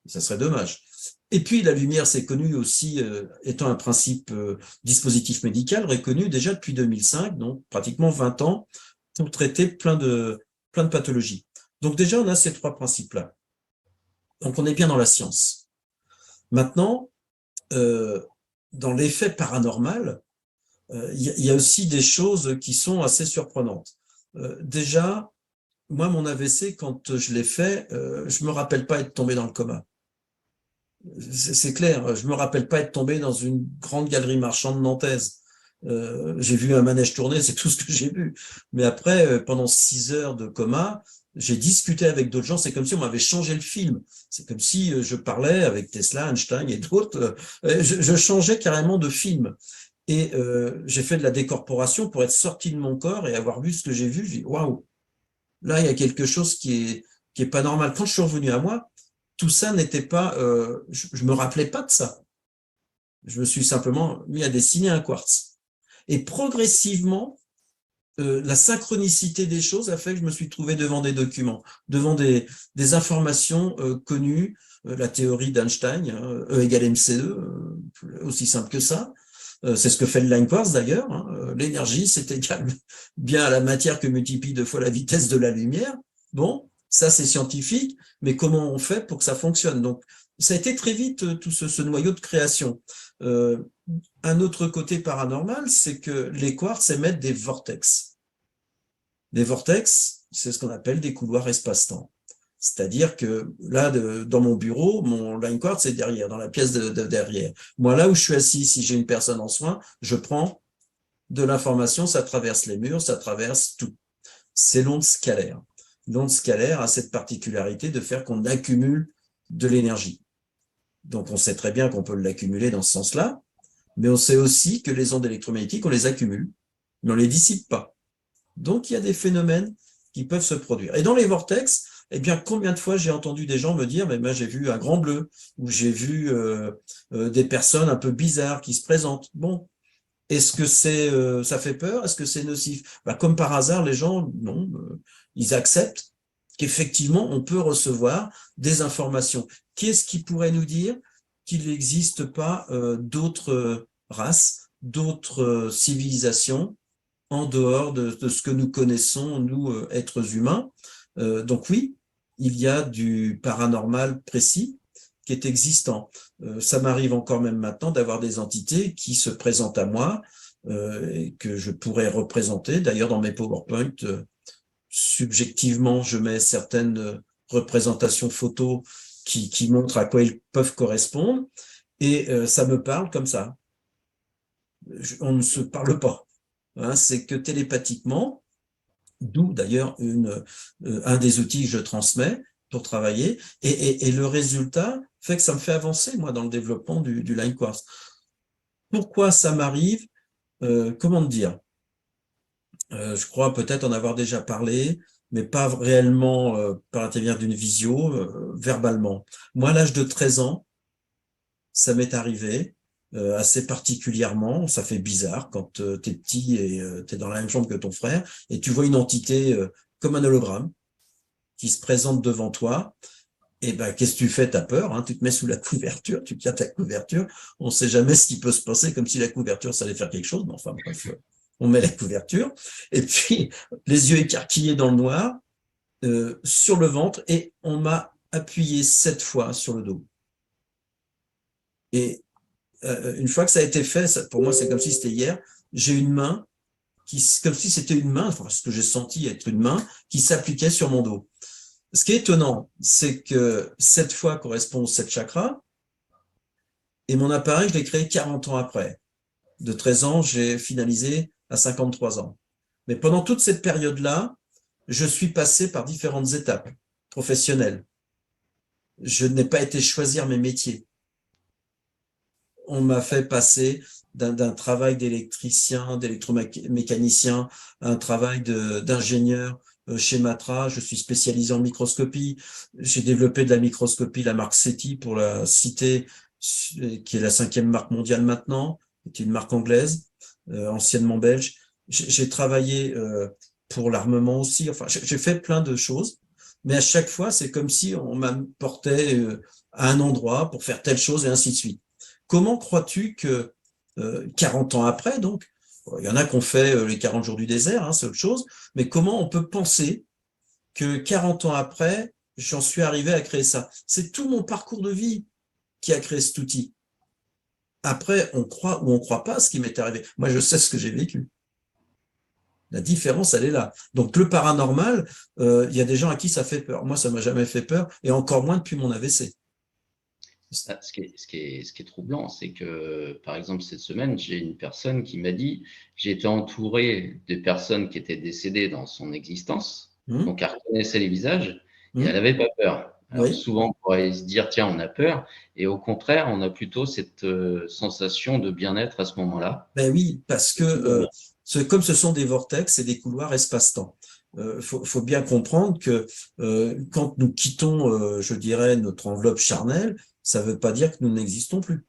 S2: Ça serait dommage. Et puis la lumière, c'est connu aussi étant un principe dispositif médical reconnu déjà depuis 2005, donc pratiquement 20 ans, pour traiter plein de pathologies. Donc déjà, on a ces trois principes-là. Donc on est bien dans la science. Maintenant, dans l'effet paranormal, il y a aussi des choses qui sont assez surprenantes. Déjà, moi, mon AVC, quand je l'ai fait, je me rappelle pas être tombé dans le coma. C'est clair, je me rappelle pas être tombé dans une grande galerie marchande nantaise. J'ai vu un manège tourner, c'est tout ce que j'ai vu. Mais après, pendant 6 heures de coma, j'ai discuté avec d'autres gens. C'est comme si on m'avait changé le film. C'est comme si je parlais avec Tesla, Einstein et d'autres. Je changeais carrément de film. Et j'ai fait de la décorporation pour être sorti de mon corps et avoir vu ce que j'ai vu. J'ai dit, waouh, là, il y a quelque chose qui est pas normal. Quand je suis revenu à moi, tout ça n'était pas, je me rappelais pas de ça. Je me suis simplement mis à dessiner un quartz. Et progressivement, la synchronicité des choses a fait que je me suis trouvé devant des documents, devant des informations connues, la théorie d'Einstein, hein, E égale mc2, aussi simple que ça. C'est ce que fait le line quartz d'ailleurs. Hein. L'énergie, c'est égal bien à la matière que multiplie 2 fois la vitesse de la lumière. Bon, ça c'est scientifique, mais comment on fait pour que ça fonctionne? Donc, ça a été très vite tout ce noyau de création. Un autre côté paranormal, c'est que les quartz émettent des vortex. Les vortex, c'est ce qu'on appelle des couloirs espace-temps. C'est-à-dire que là, dans mon bureau, mon line quartz est derrière, dans la pièce de derrière. Moi, là où je suis assis, si j'ai une personne en soins, je prends de l'information, ça traverse les murs, ça traverse tout. C'est l'onde scalaire. L'onde scalaire a cette particularité de faire qu'on accumule de l'énergie. Donc, on sait très bien qu'on peut l'accumuler dans ce sens-là, mais on sait aussi que les ondes électromagnétiques, on les accumule, mais on les dissipe pas. Donc, il y a des phénomènes qui peuvent se produire. Et dans les vortex, eh bien, combien de fois j'ai entendu des gens me dire, mais moi, j'ai vu un grand bleu, ou j'ai vu des personnes un peu bizarres qui se présentent. Bon, est-ce que ça fait peur? Est-ce que c'est nocif? Comme par hasard, les gens, non, ils acceptent qu'effectivement, on peut recevoir des informations. Qu'est-ce qui pourrait nous dire qu'il n'existe pas d'autres races, d'autres civilisations en dehors de ce que nous connaissons, nous, êtres humains? Donc oui, il y a du paranormal précis qui est existant. Ça m'arrive encore même maintenant d'avoir des entités qui se présentent à moi et que je pourrais représenter. D'ailleurs, dans mes PowerPoint, subjectivement, je mets certaines représentations photos qui montrent à quoi ils peuvent correspondre et ça me parle comme ça. On ne se parle pas. Hein, c'est que télépathiquement, d'où d'ailleurs un des outils que je transmets pour travailler, et le résultat fait que ça me fait avancer, moi, dans le développement du line quartz. Pourquoi ça m'arrive? Comment te dire? Je crois peut-être en avoir déjà parlé, mais pas réellement par l'intermédiaire d'une visio, verbalement. Moi, à l'âge de 13 ans, ça m'est arrivé assez particulièrement. Ça fait bizarre quand tu es petit et tu es dans la même chambre que ton frère et tu vois une entité comme un hologramme qui se présente devant toi. Et qu'est-ce que tu fais? T'as peur, hein, tu te mets sous la couverture, tu tiens ta couverture. On ne sait jamais ce qui peut se passer, comme si la couverture, ça allait faire quelque chose. Mais enfin, bref, on met la couverture. Et puis, les yeux écarquillés dans le noir, sur le ventre et on m'a appuyé 7 fois sur le dos. Et une fois que ça a été fait, pour moi, c'est comme si c'était hier, j'ai une main, comme si c'était une main, enfin, ce que j'ai senti être une main, qui s'appliquait sur mon dos. Ce qui est étonnant, c'est que 7 fois correspond aux 7 chakras, et mon appareil, je l'ai créé 40 ans après. De 13 ans, j'ai finalisé à 53 ans. Mais pendant toute cette période-là, je suis passé par différentes étapes professionnelles. Je n'ai pas été choisir mes métiers. On m'a fait passer d'un travail d'électricien, d'électromécanicien, à un travail d'ingénieur chez Matra. Je suis spécialisé en microscopie. J'ai développé de la microscopie, la marque SETI, pour la citer, qui est la 5e marque mondiale maintenant, qui est une marque anglaise, anciennement belge. J'ai travaillé pour l'armement aussi. Enfin, j'ai fait plein de choses. Mais à chaque fois, c'est comme si on m'apportait à un endroit pour faire telle chose et ainsi de suite. Comment crois-tu que 40 ans après, donc, il y en a qui ont fait les 40 jours du désert, hein, c'est autre chose, mais comment on peut penser que 40 ans après, j'en suis arrivé à créer ça? C'est tout mon parcours de vie qui a créé cet outil. Après, on croit ou on croit pas ce qui m'est arrivé. Moi, je sais ce que j'ai vécu. La différence, elle est là. Donc, le paranormal, il y a des gens à qui ça fait peur. Moi, ça m'a jamais fait peur, et encore moins depuis mon AVC.
S1: Ce qui est troublant, c'est que, par exemple, cette semaine, j'ai une personne qui m'a dit, j'ai été entouré de personnes qui étaient décédées dans son existence, donc elle reconnaissait les visages, et elle n'avait pas peur. Alors
S2: Oui.
S1: souvent, on pourrait se dire, tiens, on a peur, et au contraire, on a plutôt cette sensation de bien-être à ce moment-là.
S2: Ben oui, parce que comme ce sont des vortex et des couloirs espace-temps, faut bien comprendre que quand nous quittons, je dirais, notre enveloppe charnelle, ça ne veut pas dire que nous n'existons plus.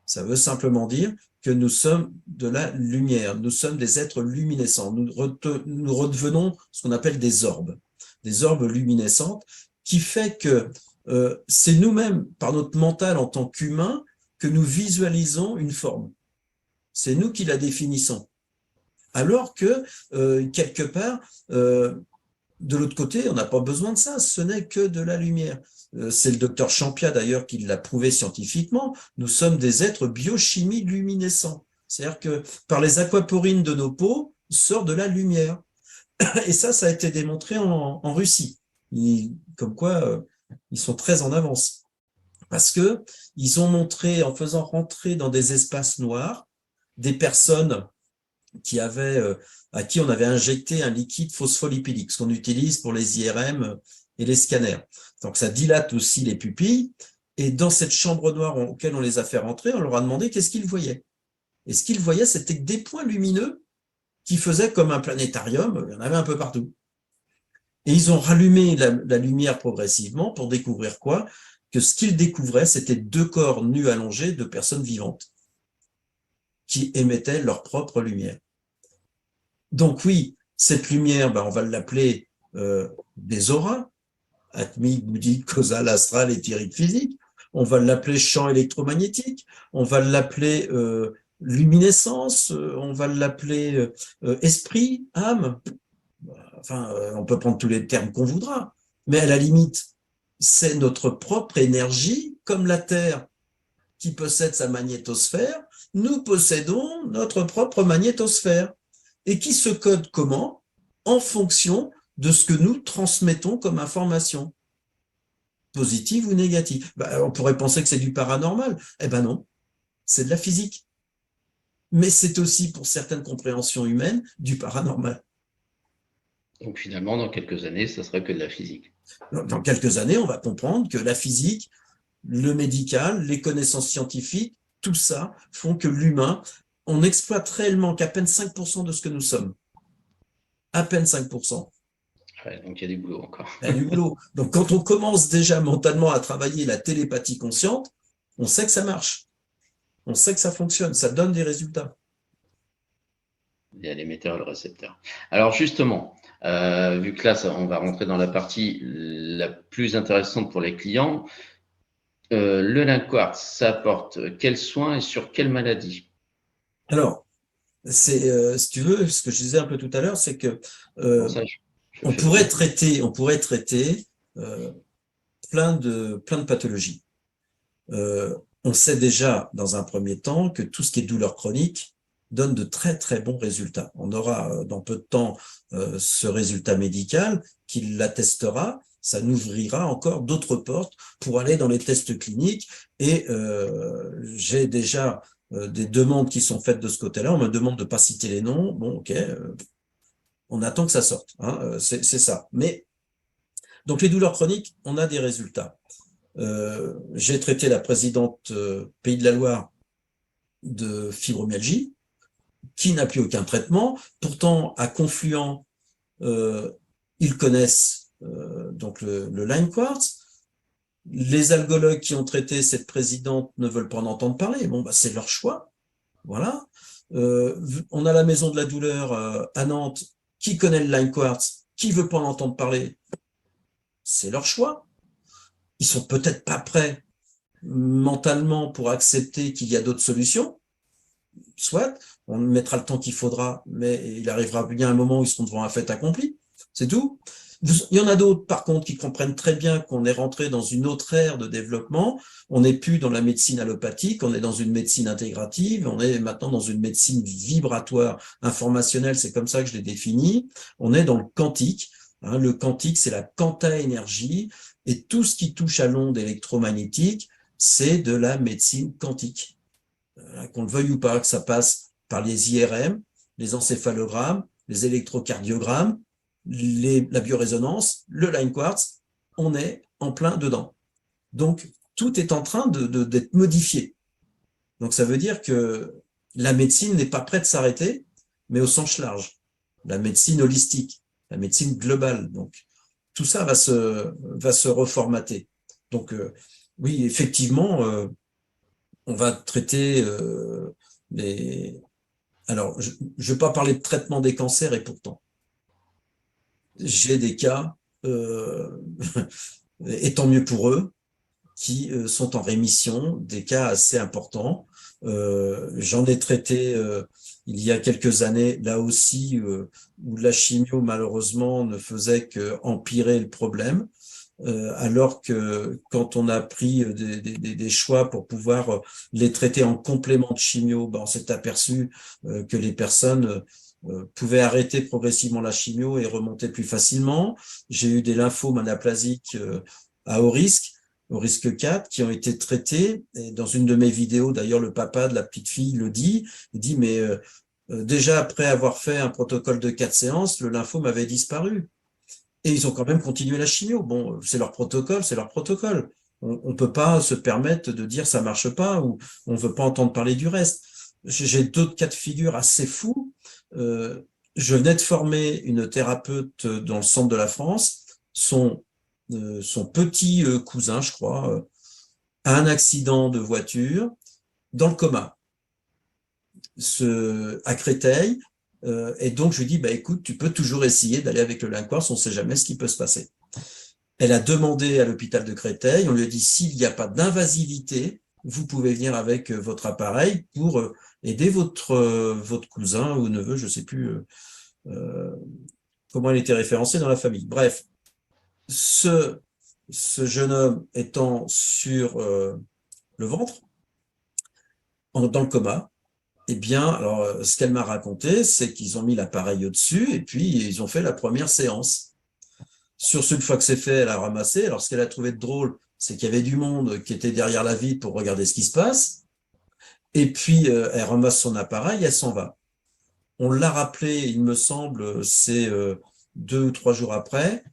S2: Ça veut simplement dire que nous sommes de la lumière, nous sommes des êtres luminescents, nous redevenons ce qu'on appelle des orbes luminescentes, qui fait que c'est nous-mêmes, par notre mental en tant qu'humains, que nous visualisons une forme. C'est nous qui la définissons. Alors que, quelque part, de l'autre côté, on n'a pas besoin de ça, ce n'est que de la lumière. C'est le docteur Champia d'ailleurs qui l'a prouvé scientifiquement, nous sommes des êtres biochimie luminescents. C'est-à-dire que par les aquaporines de nos peaux sort de la lumière. Et ça a été démontré en Russie. Comme quoi, ils sont très en avance. Parce que ils ont montré, en faisant rentrer dans des espaces noirs, des personnes à qui on avait injecté un liquide phospholipidique, ce qu'on utilise pour les IRM et les scanners. Donc ça dilate aussi les pupilles. Et dans cette chambre noire auquel on les a fait rentrer, on leur a demandé qu'est-ce qu'ils voyaient. Et ce qu'ils voyaient, c'était des points lumineux qui faisaient comme un planétarium. Il y en avait un peu partout. Et ils ont rallumé la lumière progressivement pour découvrir quoi? Que ce qu'ils découvraient, c'était 2 corps nus allongés de personnes vivantes qui émettaient leur propre lumière. Donc oui, cette lumière, on va l'appeler des auras, atmique, bouddhique, causale, astrale, éthérique, physique. On va l'appeler champ électromagnétique. On va l'appeler luminescence. On va l'appeler esprit, âme. Enfin, on peut prendre tous les termes qu'on voudra. Mais à la limite, c'est notre propre énergie, comme la Terre qui possède sa magnétosphère. Nous possédons notre propre magnétosphère. Et qui se code comment? En fonction de ce que nous transmettons comme information, positive ou négative. On pourrait penser que c'est du paranormal. Eh ben non, c'est de la physique. Mais c'est aussi, pour certaines compréhensions humaines, du paranormal.
S1: Donc finalement, dans quelques années, ça sera que de la physique.
S2: Dans quelques années, on va comprendre que la physique, le médical, les connaissances scientifiques, tout ça font que l'humain, on n'exploite réellement qu'à peine 5% de ce que nous sommes. À peine 5%.
S1: Ouais, donc il y a du boulot encore.
S2: Il y a du boulot. Donc quand on commence déjà mentalement à travailler la télépathie consciente, on sait que ça marche. On sait que ça fonctionne, ça donne des résultats.
S1: Il y a l'émetteur et le récepteur. Alors justement, vu que là, on va rentrer dans la partie la plus intéressante pour les clients, le lin quartz, ça apporte quels soins et sur quelle maladie?
S2: Alors, si tu veux, ce que je disais un peu tout à l'heure, c'est que
S1: Bon, ça,
S2: On pourrait traiter plein de pathologies. On sait déjà, dans un premier temps, que tout ce qui est douleur chronique donne de très, très bons résultats. On aura dans peu de temps ce résultat médical qui l'attestera. Ça nous ouvrira encore d'autres portes pour aller dans les tests cliniques. Et j'ai déjà des demandes qui sont faites de ce côté-là. On me demande de ne pas citer les noms. Bon, ok, on attend que ça sorte. Hein, c'est ça. Mais donc les douleurs chroniques, on a des résultats. J'ai traité la présidente Pays de la Loire de fibromyalgie, qui n'a plus aucun traitement. Pourtant, à Confluent, ils connaissent donc le Lyme Quartz. Les algologues qui ont traité cette présidente ne veulent pas en entendre parler. Bon, bah, c'est leur choix. Voilà. On a la Maison de la Douleur à Nantes. Qui connaît le Lyme Quartz? Qui veut pas en entendre parler? C'est leur choix. Ils sont peut-être pas prêts mentalement pour accepter qu'il y a d'autres solutions. Soit, on mettra le temps qu'il faudra, mais il arrivera bien un moment où ils seront devant un fait accompli. C'est tout. Il y en a d'autres, par contre, qui comprennent très bien qu'on est rentré dans une autre ère de développement. On n'est plus dans la médecine allopathique, on est dans une médecine intégrative, on est maintenant dans une médecine vibratoire, informationnelle, c'est comme ça que je l'ai défini. On est dans le quantique. Hein, le quantique, c'est la quanta-énergie, et tout ce qui touche à l'onde électromagnétique, c'est de la médecine quantique. Qu'on le veuille ou pas, que ça passe par les IRM, les encéphalogrammes, les électrocardiogrammes, la biorésonance, le Lyme Quartz, on est en plein dedans. Donc, tout est en train d'être modifié. Donc, ça veut dire que la médecine n'est pas prête de s'arrêter, mais au sens large. La médecine holistique, la médecine globale. Donc, tout ça va se reformater. Donc, oui, effectivement, on va traiter les... Alors, je ne vais pas parler de traitement des cancers, et pourtant, j'ai des cas, et tant mieux pour eux, qui sont en rémission, des cas assez importants. J'en ai traité il y a quelques années, là aussi, où la chimio, malheureusement, ne faisait qu'empirer le problème. Alors que quand on a pris des choix pour pouvoir les traiter en complément de chimio, ben on s'est aperçu que les personnes pouvaient arrêter progressivement la chimio et remonter plus facilement. J'ai eu des lymphomes anaplasiques à haut risque 4, qui ont été traités. Et dans une de mes vidéos, d'ailleurs, le papa de la petite fille le dit, il dit, mais déjà après avoir fait un protocole de 4 séances, le lymphome avait disparu. Et ils ont quand même continué la chimio. Bon, c'est leur protocole, c'est leur protocole. On ne peut pas se permettre de dire ça marche pas ou on ne veut pas entendre parler du reste. J'ai d'autres cas de figure assez fous. Je venais de former une thérapeute dans le centre de la France. Son petit cousin, je crois, a un accident de voiture dans le coma à Créteil. Et donc, je lui dis, bah, écoute, tu peux toujours essayer d'aller avec le Lyme Quartz, on ne sait jamais ce qui peut se passer. Elle a demandé à l'hôpital de Créteil, on lui a dit, s'il n'y a pas d'invasivité, vous pouvez venir avec votre appareil pour aider votre cousin ou neveu, je ne sais plus comment il était référencé dans la famille. Bref, ce jeune homme étant sur le ventre, dans le coma, eh bien, alors, ce qu'elle m'a raconté, c'est qu'ils ont mis l'appareil au-dessus et puis ils ont fait la première séance. Sur ce, une fois que c'est fait, elle a ramassé. Alors, ce qu'elle a trouvé de drôle, c'est qu'il y avait du monde qui était derrière la vitre pour regarder ce qui se passe. Et puis, elle ramasse son appareil, elle s'en va. On l'a rappelé, il me semble, c'est 2 ou 3 jours après,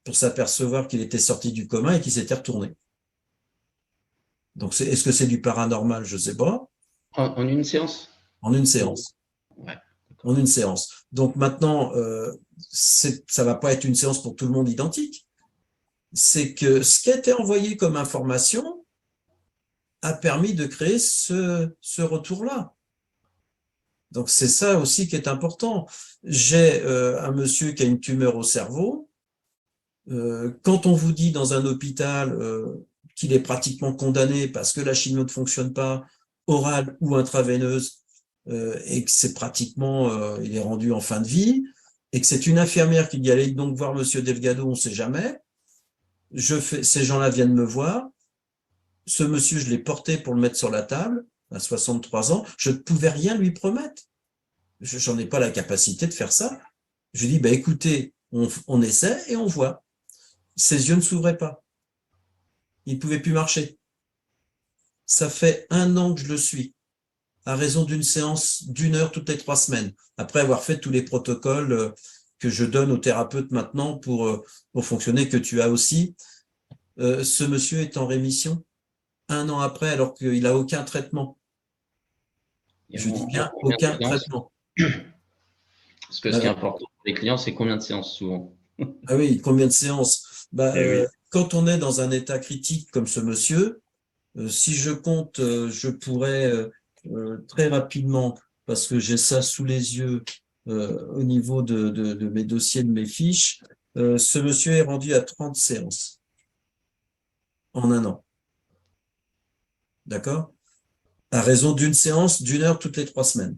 S2: pour s'apercevoir qu'il était sorti du coma et qu'il s'était retourné. Donc, est-ce que c'est du paranormal? Je ne sais pas.
S1: En une séance?
S2: En une séance.
S1: Ouais.
S2: En une séance. Donc maintenant, ça va pas être une séance pour tout le monde identique. C'est que ce qui a été envoyé comme information a permis de créer ce retour-là. Donc c'est ça aussi qui est important. J'ai un monsieur qui a une tumeur au cerveau. Quand on vous dit dans un hôpital qu'il est pratiquement condamné parce que la chimio ne fonctionne pas, orale ou intraveineuse, et que c'est pratiquement, il est rendu en fin de vie, et que c'est une infirmière qui dit allez donc voir Monsieur Delgado, on ne sait jamais. Ces gens-là viennent me voir. Ce monsieur, je l'ai porté pour le mettre sur la table à 63 ans. Je ne pouvais rien lui promettre. J'en ai pas la capacité de faire ça. Je lui dis bah écoutez, on essaie et on voit. Ses yeux ne s'ouvraient pas. Il ne pouvait plus marcher. Ça fait 1 an que je le suis, à raison d'une séance d'1 heure toutes les 3 semaines, après avoir fait tous les protocoles que je donne aux thérapeutes maintenant pour fonctionner, que tu as aussi. Ce monsieur est en rémission 1 an après, alors qu'il n'a aucun traitement. Je dis bien aucun traitement.
S1: Parce que ce qui est important pour les clients, c'est combien de séances souvent?
S2: Ah oui, combien de séances? Quand on est dans un état critique comme ce monsieur, si je compte, je pourrais très rapidement, parce que j'ai ça sous les yeux au niveau de mes dossiers, de mes fiches, ce monsieur est rendu à 30 séances en 1 an. D'accord? À raison d'une séance d'1 heure toutes les 3 semaines.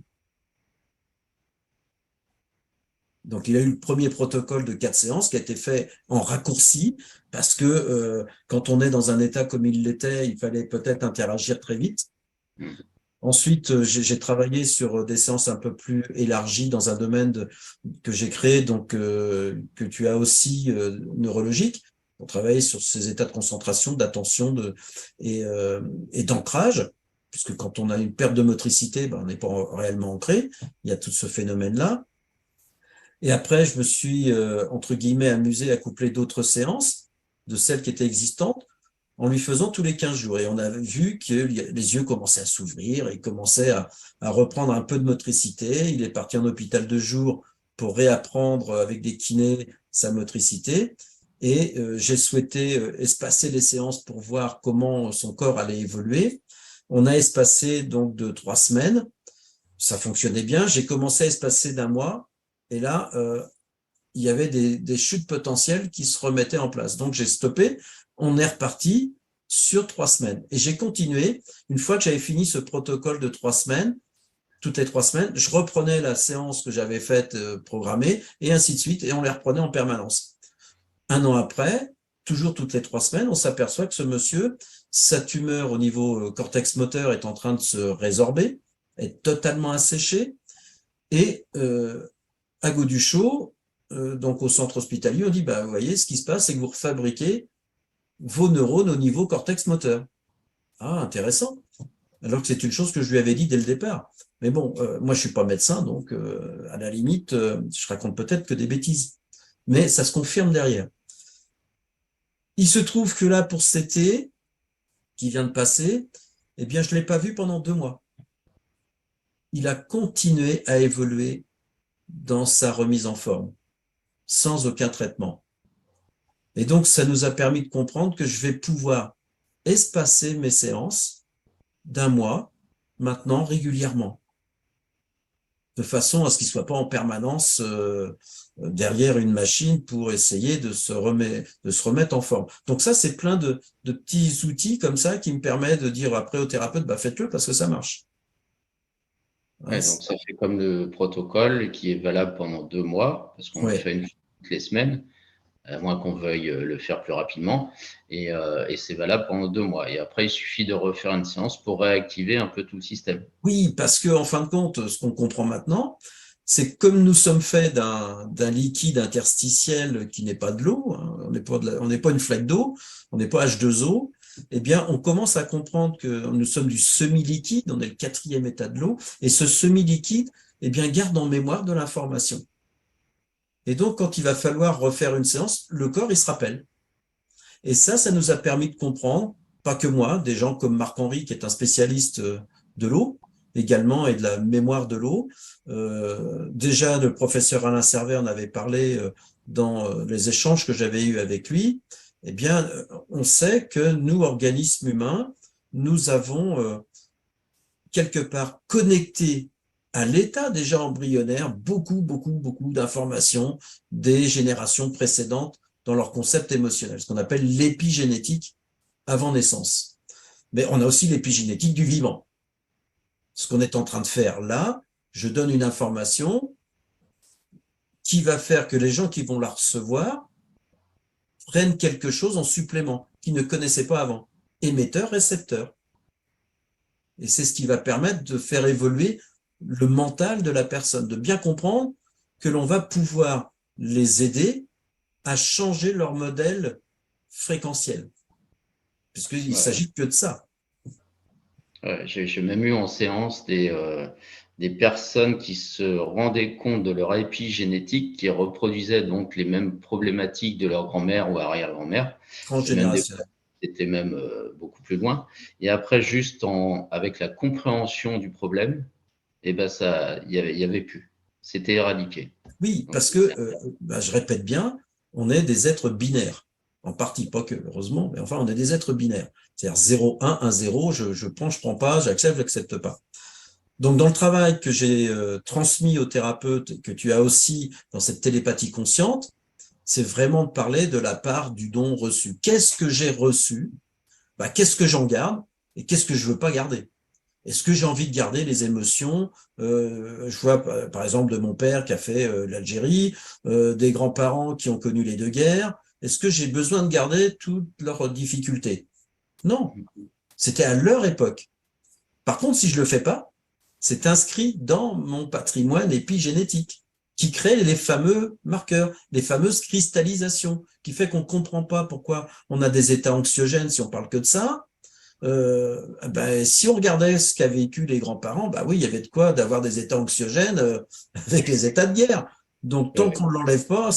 S2: Donc, il a eu le premier protocole de 4 séances qui a été fait en raccourci parce que quand on est dans un état comme il l'était, il fallait peut-être interagir très vite. Ensuite, j'ai travaillé sur des séances un peu plus élargies dans un domaine que j'ai créé, donc que tu as aussi neurologique. On travaillait sur ces états de concentration, d'attention et d'ancrage, puisque quand on a une perte de motricité, on n'est pas réellement ancré. Il y a tout ce phénomène-là. Et après, je me suis, entre guillemets, amusé à coupler d'autres séances, de celles qui étaient existantes, en lui faisant tous les 15 jours. Et on a vu que les yeux commençaient à s'ouvrir, il commençait à reprendre un peu de motricité. Il est parti en hôpital de jour pour réapprendre avec des kinés sa motricité. Et j'ai souhaité espacer les séances pour voir comment son corps allait évoluer. On a espacé donc de 3 semaines. Ça fonctionnait bien. J'ai commencé à espacer d'1 mois. Et là, il y avait des chutes potentielles qui se remettaient en place. Donc, j'ai stoppé. On est reparti sur 3 semaines. Et j'ai continué. Une fois que j'avais fini ce protocole de 3 semaines, toutes les 3 semaines, je reprenais la séance que j'avais faite programmée et ainsi de suite. Et on les reprenait en permanence. 1 an après, toujours toutes les 3 semaines, on s'aperçoit que ce monsieur, sa tumeur au niveau cortex moteur est en train de se résorber, est totalement asséchée. Et à Gauduchot, donc au centre hospitalier, on dit, vous voyez, ce qui se passe, c'est que vous refabriquez vos neurones au niveau cortex moteur. Ah, intéressant. Alors que c'est une chose que je lui avais dit dès le départ. Mais bon, moi, je suis pas médecin, donc à la limite, je raconte peut-être que des bêtises. Mais ça se confirme derrière. Il se trouve que là, pour cet été, qui vient de passer, eh bien, je ne l'ai pas vu pendant 2 mois. Il a continué à évoluer dans sa remise en forme, sans aucun traitement. Et donc, ça nous a permis de comprendre que je vais pouvoir espacer mes séances d'1 mois, maintenant, régulièrement, de façon à ce qu'il ne soit pas en permanence derrière une machine pour essayer de se remettre en forme. Donc ça, c'est plein de petits outils comme ça qui me permettent de dire après au thérapeute, faites-le parce que ça marche.
S1: Ouais, donc ça fait comme le protocole qui est valable pendant 2 mois, parce qu'on le fait une fois toutes les semaines, à moins qu'on veuille le faire plus rapidement, et c'est valable pendant 2 mois. Et après, il suffit de refaire une séance pour réactiver un peu tout le système.
S2: Oui, parce que en fin de compte, ce qu'on comprend maintenant, c'est que comme nous sommes faits d'un liquide interstitiel qui n'est pas de l'eau, hein, on n'est pas une flaque d'eau, on n'est pas H2O, eh bien, on commence à comprendre que nous sommes du semi-liquide, on est le 4e état de l'eau, et ce semi-liquide, eh bien, garde en mémoire de l'information. Et donc, quand il va falloir refaire une séance, le corps, il se rappelle. Et ça nous a permis de comprendre, pas que moi, des gens comme Marc-Henri, qui est un spécialiste de l'eau, également, et de la mémoire de l'eau. Déjà, le professeur Alain Servet en avait parlé dans les échanges que j'avais eus avec lui. Eh bien, on sait que nous, organismes humains, nous avons quelque part connecté à l'état déjà embryonnaire beaucoup d'informations des générations précédentes dans leur concept émotionnel, ce qu'on appelle l'épigénétique avant naissance. Mais on a aussi l'épigénétique du vivant. Ce qu'on est en train de faire là, je donne une information qui va faire que les gens qui vont la recevoir prennent quelque chose en supplément qu'ils ne connaissaient pas avant. Émetteur, récepteur. Et c'est ce qui va permettre de faire évoluer le mental de la personne, de bien comprendre que l'on va pouvoir les aider à changer leur modèle fréquentiel. Puisqu'il ne s'agit que de ça.
S1: Ouais, j'ai même eu en séance des personnes qui se rendaient compte de leur épigénétique, qui reproduisaient donc les mêmes problématiques de leur grand-mère ou arrière-grand-mère. Et même des fois,
S2: Transgénérationnel.
S1: c'était même beaucoup plus loin. Et après, juste avec la compréhension du problème, et ben ça, il y avait plus. C'était éradiqué.
S2: Oui,
S1: Donc,
S2: parce que, je répète bien, on est des êtres binaires. En partie, pas que, heureusement, mais enfin, on est des êtres binaires. C'est-à-dire 0, 1, 1, 0, je prends pas, j'accepte pas. Donc, dans le travail que j'ai transmis aux thérapeutes, que tu as aussi dans cette télépathie consciente, c'est vraiment de parler de la part du don reçu. Qu'est-ce que j'ai reçu? Qu'est-ce que j'en garde? Et qu'est-ce que je veux pas garder? Est-ce que j'ai envie de garder les émotions? Je vois par exemple de mon père qui a fait l'Algérie, des grands-parents qui ont connu les deux guerres. Est-ce que j'ai besoin de garder toutes leurs difficultés? Non, c'était à leur époque. Par contre, si je le fais pas, c'est inscrit dans mon patrimoine épigénétique qui crée les fameux marqueurs, les fameuses cristallisations, qui fait qu'on comprend pas pourquoi on a des états anxiogènes si on parle que de ça. Si on regardait ce qu'a vécu les grands-parents, oui, il y avait de quoi d'avoir des états anxiogènes avec les états de guerre. Donc, tant qu'on ne l'enlève pas,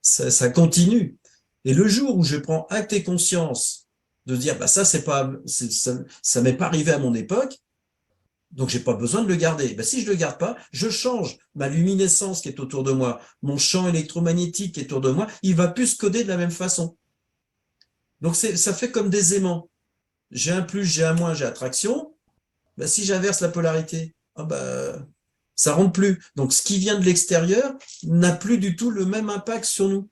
S2: ça continue. Et le jour où je prends acte et conscience de dire, ça, ça m'est pas arrivé à mon époque, donc j'ai pas besoin de le garder. Si je le garde pas, je change ma luminescence qui est autour de moi, mon champ électromagnétique qui est autour de moi, il va plus se coder de la même façon. Donc ça fait comme des aimants. J'ai un plus, j'ai un moins, j'ai attraction. Si j'inverse la polarité, ça rentre plus. Donc, ce qui vient de l'extérieur n'a plus du tout le même impact sur nous.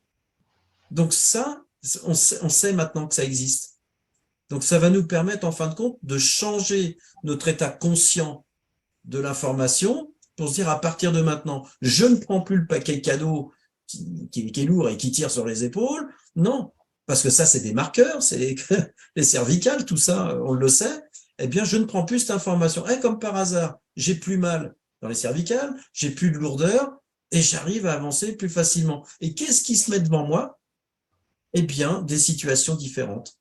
S2: Donc ça, on sait maintenant que ça existe. Donc, ça va nous permettre, en fin de compte, de changer notre état conscient de l'information pour se dire, à partir de maintenant, je ne prends plus le paquet cadeau qui est lourd et qui tire sur les épaules. Non, parce que ça, c'est des marqueurs, c'est les cervicales, tout ça, on le sait. Eh bien, je ne prends plus cette information. Et comme par hasard, j'ai plus mal dans les cervicales, j'ai plus de lourdeur et j'arrive à avancer plus facilement. Et qu'est-ce qui se met devant moi? Eh bien, des situations différentes.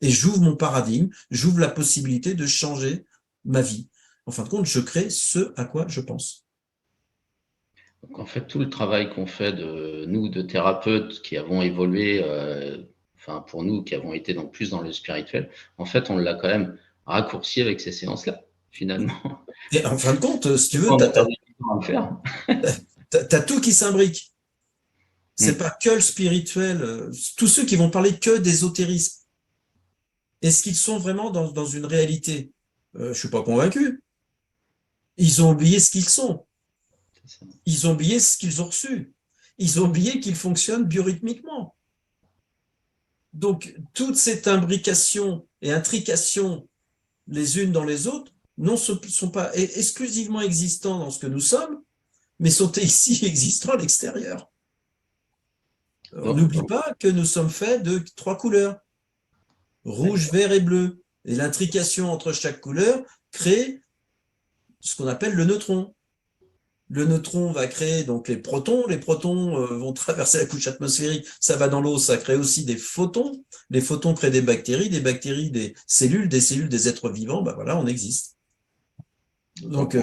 S2: Et j'ouvre mon paradigme, j'ouvre la possibilité de changer ma vie. En fin de compte, je crée ce à quoi je pense.
S1: Donc, en fait, tout le travail qu'on fait de nous, de thérapeutes qui avons évolué, pour nous qui avons été plus dans le spirituel, en fait, on l'a quand même raccourci avec ces séances-là, finalement.
S2: Et en fin de compte, si tu veux,
S1: On
S2: tu
S1: a perdu du temps à le faire.
S2: as tout qui s'imbrique. C'est pas que le spirituel. Tous ceux qui vont parler que d'ésotérisme. Est-ce qu'ils sont vraiment dans une réalité? Je suis pas convaincu. Ils ont oublié ce qu'ils sont. Ils ont oublié ce qu'ils ont reçu. Ils ont oublié qu'ils fonctionnent biorhythmiquement. Donc, toute cette imbrication et intrication les unes dans les autres ne sont pas exclusivement existants dans ce que nous sommes, mais sont ici existants à l'extérieur. On n'oublie pas que nous sommes faits de 3 couleurs, rouge, vert et bleu. Et l'intrication entre chaque couleur crée ce qu'on appelle le neutron. Le neutron va créer donc les protons. Les protons vont traverser la couche atmosphérique. Ça va dans l'eau, ça crée aussi des photons. Les photons créent des bactéries des cellules, des êtres vivants. Voilà, on existe. Donc,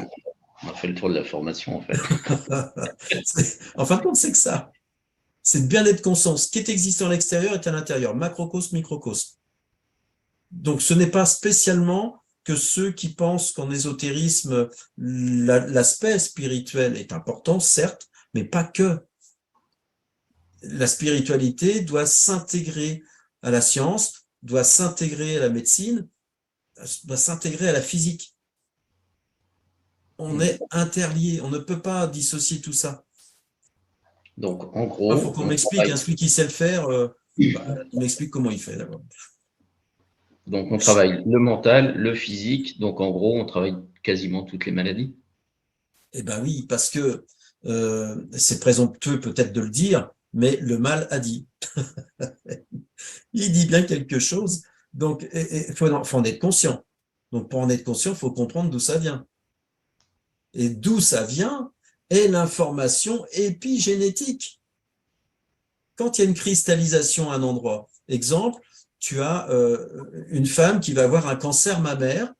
S1: on a fait le tour de la formation, en fait.
S2: en fin de compte, c'est que ça. C'est de bien être conscient. Ce qui est existant à l'extérieur est à l'intérieur. Macrocosme, microcosme. Donc, ce n'est pas spécialement que ceux qui pensent qu'en ésotérisme, l'aspect spirituel est important, certes, mais pas que. La spiritualité doit s'intégrer à la science, doit s'intégrer à la médecine, doit s'intégrer à la physique. On est interliés, on ne peut pas dissocier tout ça.
S1: Donc, en gros,
S2: il faut qu'on m'explique. Celui qui sait le faire, il m'explique comment il fait d'abord.
S1: Donc, on travaille le mental, le physique. Donc, en gros, on travaille quasiment toutes les maladies.
S2: Eh bien oui, parce que c'est présomptueux peut-être de le dire, mais le mal a dit. Il dit bien quelque chose. Donc, il faut en être conscient. Donc, pour en être conscient, il faut comprendre d'où ça vient. Et d'où ça vient est l'information épigénétique. Quand il y a une cristallisation à un endroit, exemple, tu as une femme qui va avoir un cancer mammaire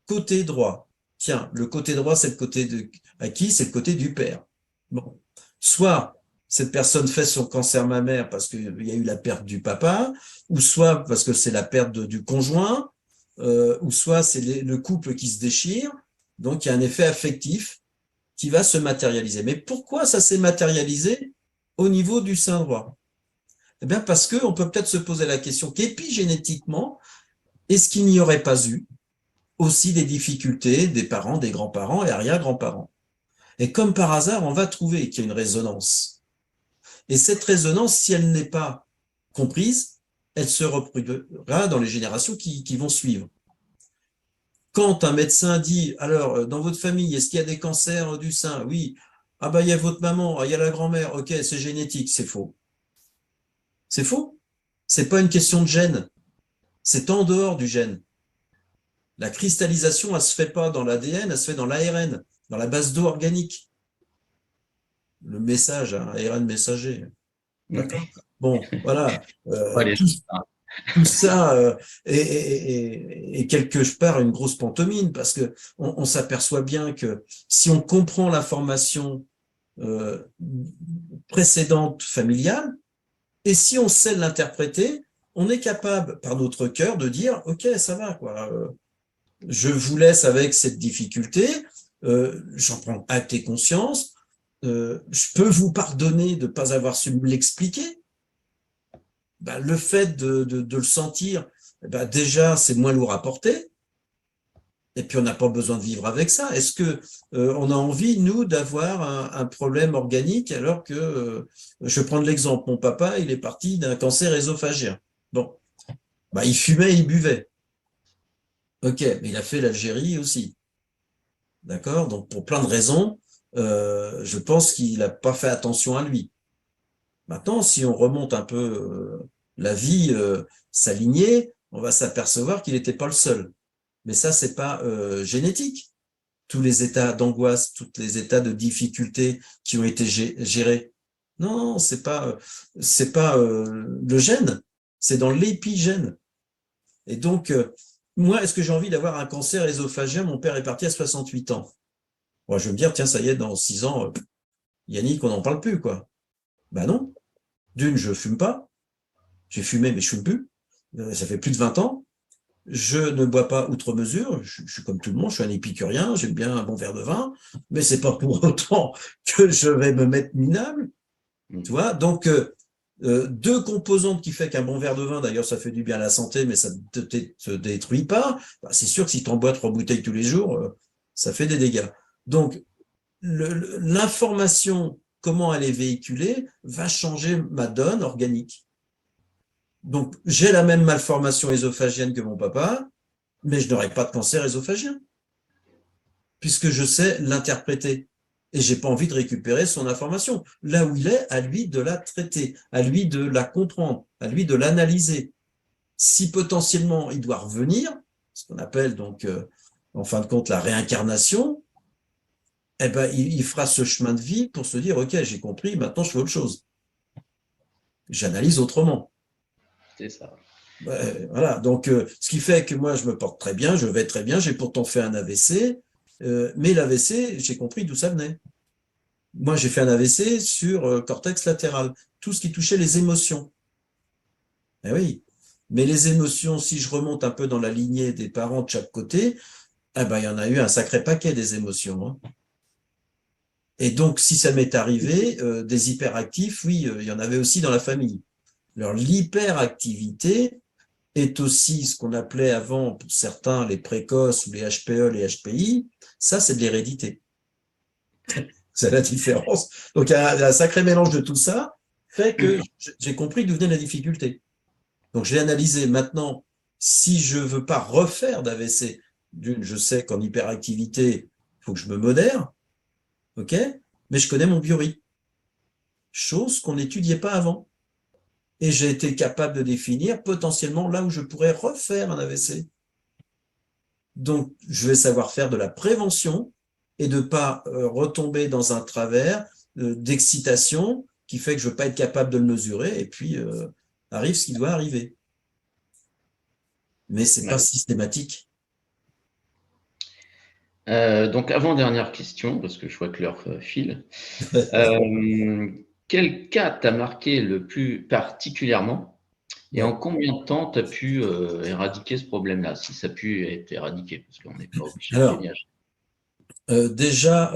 S2: côté droit. Tiens, le côté droit, c'est le côté à qui? C'est le côté du père. Bon. Soit cette personne fait son cancer mammaire parce qu'il y a eu la perte du papa, ou soit parce que c'est la perte du conjoint, ou soit c'est le couple qui se déchire. Donc, il y a un effet affectif qui va se matérialiser. Mais pourquoi ça s'est matérialisé au niveau du sein droit? Eh bien, parce qu'on peut peut-être se poser la question qu'épigénétiquement, est-ce qu'il n'y aurait pas eu aussi des difficultés des parents, des grands-parents et arrière-grands-parents? Et comme par hasard, on va trouver qu'il y a une résonance. Et cette résonance, si elle n'est pas comprise, elle se reproduira dans les générations qui vont suivre. Quand un médecin dit, alors, dans votre famille, est-ce qu'il y a des cancers du sein? Oui. Ah ben, il y a votre maman, il y a la grand-mère, ok, c'est génétique, c'est faux. C'est faux. C'est pas une question de gène. C'est en dehors du gène. La cristallisation, elle se fait pas dans l'ADN, elle se fait dans l'ARN, dans la base d'eau organique. Le message, hein, ARN messager. D'accord? Bon, voilà. Tout ça est quelque part une grosse pantomime parce que on s'aperçoit bien que si on comprend l'information précédente familiale et si on sait l'interpréter, on est capable par notre cœur de dire ok, ça va quoi. Je vous laisse avec cette difficulté, j'en prends acte et conscience, je peux vous pardonner de ne pas avoir su me l'expliquer. Ben, le fait de le sentir, ben, déjà, c'est moins lourd à porter, et puis on n'a pas besoin de vivre avec ça. Est-ce que on a envie, nous, d'avoir un problème organique alors que, je vais prendre l'exemple, mon papa, il est parti d'un cancer œsophagien. Bon, ben, il fumait, il buvait. Ok, mais il a fait l'Algérie aussi. D'accord? Donc, pour plein de raisons, je pense qu'il n'a pas fait attention à lui. Maintenant, si on remonte un peu la vie, sa lignée, on va s'apercevoir qu'il n'était pas le seul. Mais ça, c'est pas génétique. Tous les états d'angoisse, tous les états de difficulté qui ont été gérés. Non, non, c'est pas le gène, c'est dans l'épigène. Et donc, moi, est-ce que j'ai envie d'avoir un cancer œsophagien? Mon père est parti à 68 ans. Moi, je vais me dire, tiens, ça y est, dans 6 ans, Yannick, on n'en parle plus, quoi. Ben non. D'une, je fume pas. J'ai fumé, mais je fume plus. Ça fait plus de 20 ans. Je ne bois pas outre mesure. Je suis comme tout le monde, je suis un épicurien, j'aime bien un bon verre de vin, mais c'est pas pour autant que je vais me mettre minable. Tu vois, donc deux composantes qui fait qu'un bon verre de vin, d'ailleurs, ça fait du bien à la santé, mais ça ne te détruit pas. Bah, c'est sûr que si tu en bois 3 bouteilles tous les jours, ça fait des dégâts. Donc, l'information, comment elle est véhiculée, va changer ma donne organique. Donc, j'ai la même malformation ésophagienne que mon papa, mais je n'aurai pas de cancer œsophagien, puisque je sais l'interpréter. Et j'ai pas envie de récupérer son information. Là où il est, à lui de la traiter, à lui de la comprendre, à lui de l'analyser. Si potentiellement il doit revenir, ce qu'on appelle donc, en fin de compte, la réincarnation, eh ben, il fera ce chemin de vie pour se dire, OK, j'ai compris, maintenant je fais autre chose. J'analyse autrement.
S1: C'est ça.
S2: Voilà, donc ce qui fait que moi je me porte très bien, je vais très bien, j'ai pourtant fait un AVC, mais l'AVC, j'ai compris d'où ça venait. Moi j'ai fait un AVC sur cortex latéral, tout ce qui touchait les émotions. Eh oui, mais les émotions, si je remonte un peu dans la lignée des parents de chaque côté, eh ben, il y en a eu un sacré paquet des émotions. Hein. Et donc si ça m'est arrivé, des hyperactifs, oui, il y en avait aussi dans la famille. Alors l'hyperactivité, est aussi ce qu'on appelait avant, pour certains, les précoces ou les HPE, les HPI, ça, c'est de l'hérédité. C'est la différence. Donc, il y a un sacré mélange de tout ça, fait que j'ai compris d'où venait la difficulté. Donc, je l'ai analysé. Maintenant, si je ne veux pas refaire d'AVC, d'une, je sais qu'en hyperactivité, il faut que je me modère, ok? mais je connais mon biorythme, chose qu'on n'étudiait pas avant. Et j'ai été capable de définir potentiellement là où je pourrais refaire un AVC. Donc, je vais savoir faire de la prévention et de ne pas retomber dans un travers d'excitation qui fait que je ne veux pas être capable de le mesurer et puis arrive ce qui doit arriver. Mais ce n'est pas systématique.
S1: Donc, avant-dernière question, parce que je vois que l'heure file. Quel cas t'a marqué le plus particulièrement et en combien de temps tu as pu éradiquer ce problème-là, si ça a pu être éradiqué, parce qu'on n'est pas obligé de
S2: Alors,
S1: gagner.
S2: déjà,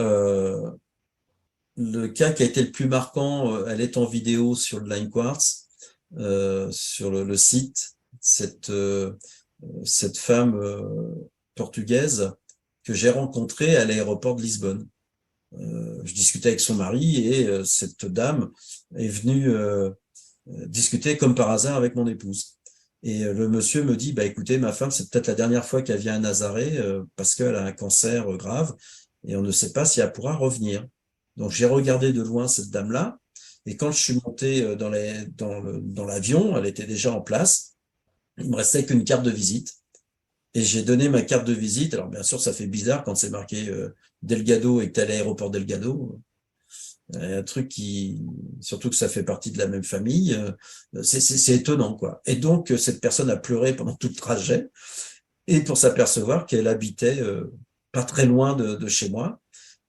S2: le cas qui a été le plus marquant, elle est en vidéo sur le Line Quartz, sur le site. Cette femme portugaise que j'ai rencontrée à l'aéroport de Lisbonne. Je discutais avec son mari et cette dame est venue discuter comme par hasard avec mon épouse. Et le monsieur me dit, bah écoutez, ma femme, c'est peut-être la dernière fois qu'elle vient à Nazaré parce qu'elle a un cancer grave et on ne sait pas si elle pourra revenir. Donc j'ai regardé de loin cette dame-là et quand je suis monté dans l'avion, elle était déjà en place. Il me restait qu'une carte de visite. Et j'ai donné ma carte de visite. Alors, bien sûr, ça fait bizarre quand c'est marqué Delgado et que tu es à l'aéroport Delgado. Un truc surtout que ça fait partie de la même famille, c'est étonnant, quoi. Et donc, cette personne a pleuré pendant tout le trajet et pour s'apercevoir qu'elle habitait pas très loin de chez moi.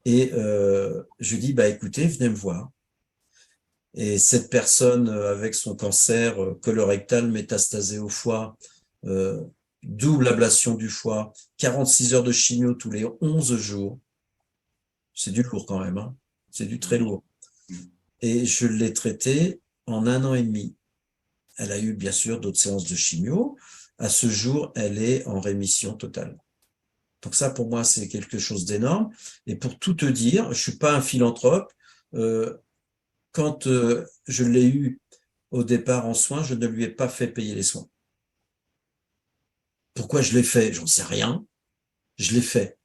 S2: Et je lui dis, bah, écoutez, venez me voir. Et cette personne avec son cancer colorectal métastasé au foie, euh, double ablation du foie, 46 heures de chimio tous les 11 jours. C'est du lourd quand même, hein. C'est du très lourd. Et je l'ai traitée en 1 an et demi. Elle a eu bien sûr d'autres séances de chimio. À ce jour, elle est en rémission totale. Donc ça, pour moi, c'est quelque chose d'énorme. Et pour tout te dire, je suis pas un philanthrope. Quand je l'ai eu au départ en soins, je ne lui ai pas fait payer les soins. Pourquoi je l'ai fait? J'en sais rien. Je l'ai fait.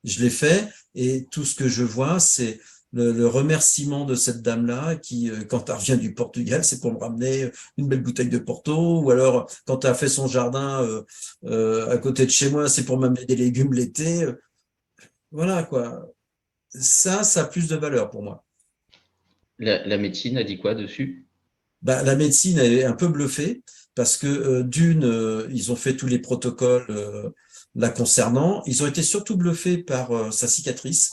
S2: Je l'ai fait et tout ce que je vois, c'est le remerciement de cette dame-là qui, quand elle revient du Portugal, c'est pour me ramener une belle bouteille de Porto, ou alors quand elle a fait son jardin à côté de chez moi, c'est pour m'amener des légumes l'été. Voilà quoi. Ça a plus de valeur pour moi.
S1: La médecine a dit quoi dessus?
S2: Bah, la médecine est un peu bluffée parce que d'une, ils ont fait tous les protocoles la concernant. Ils ont été surtout bluffés par sa cicatrice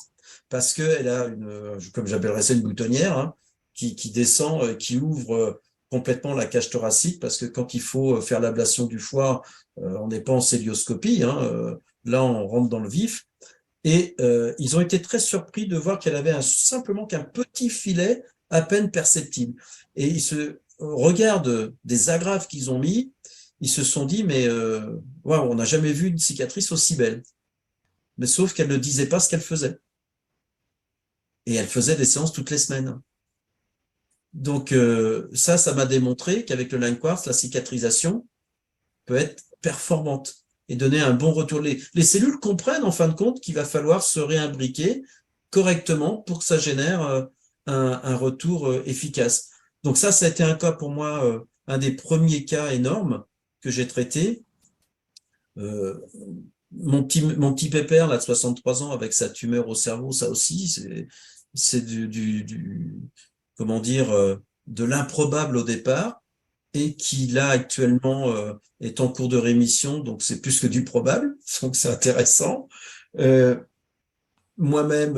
S2: parce qu'elle a comme j'appellerais ça une boutonnière, hein, qui descend, qui ouvre complètement la cage thoracique parce que quand il faut faire l'ablation du foie, on n'est pas en célioscopie, hein, là on rentre dans le vif. Et ils ont été très surpris de voir qu'elle avait simplement qu'un petit filet à peine perceptible. Et ils se regardent des agrafes qu'ils ont mis, ils se sont dit, mais waouh, on n'a jamais vu une cicatrice aussi belle. Mais sauf qu'elle ne disait pas ce qu'elle faisait. Et elle faisait des séances toutes les semaines. Donc ça m'a démontré qu'avec le Line Quartz, la cicatrisation peut être performante et donner un bon retour. Les cellules comprennent en fin de compte qu'il va falloir se réimbriquer correctement pour que ça génère un retour efficace. Donc ça a été un cas pour moi, un des premiers cas énormes que j'ai traité. Euh, mon petit pépère là, de 63 ans avec sa tumeur au cerveau, ça aussi, c'est comment dire, de l'improbable au départ et qui là actuellement est en cours de rémission, donc c'est plus que du probable, donc c'est intéressant. Euh, Moi-même,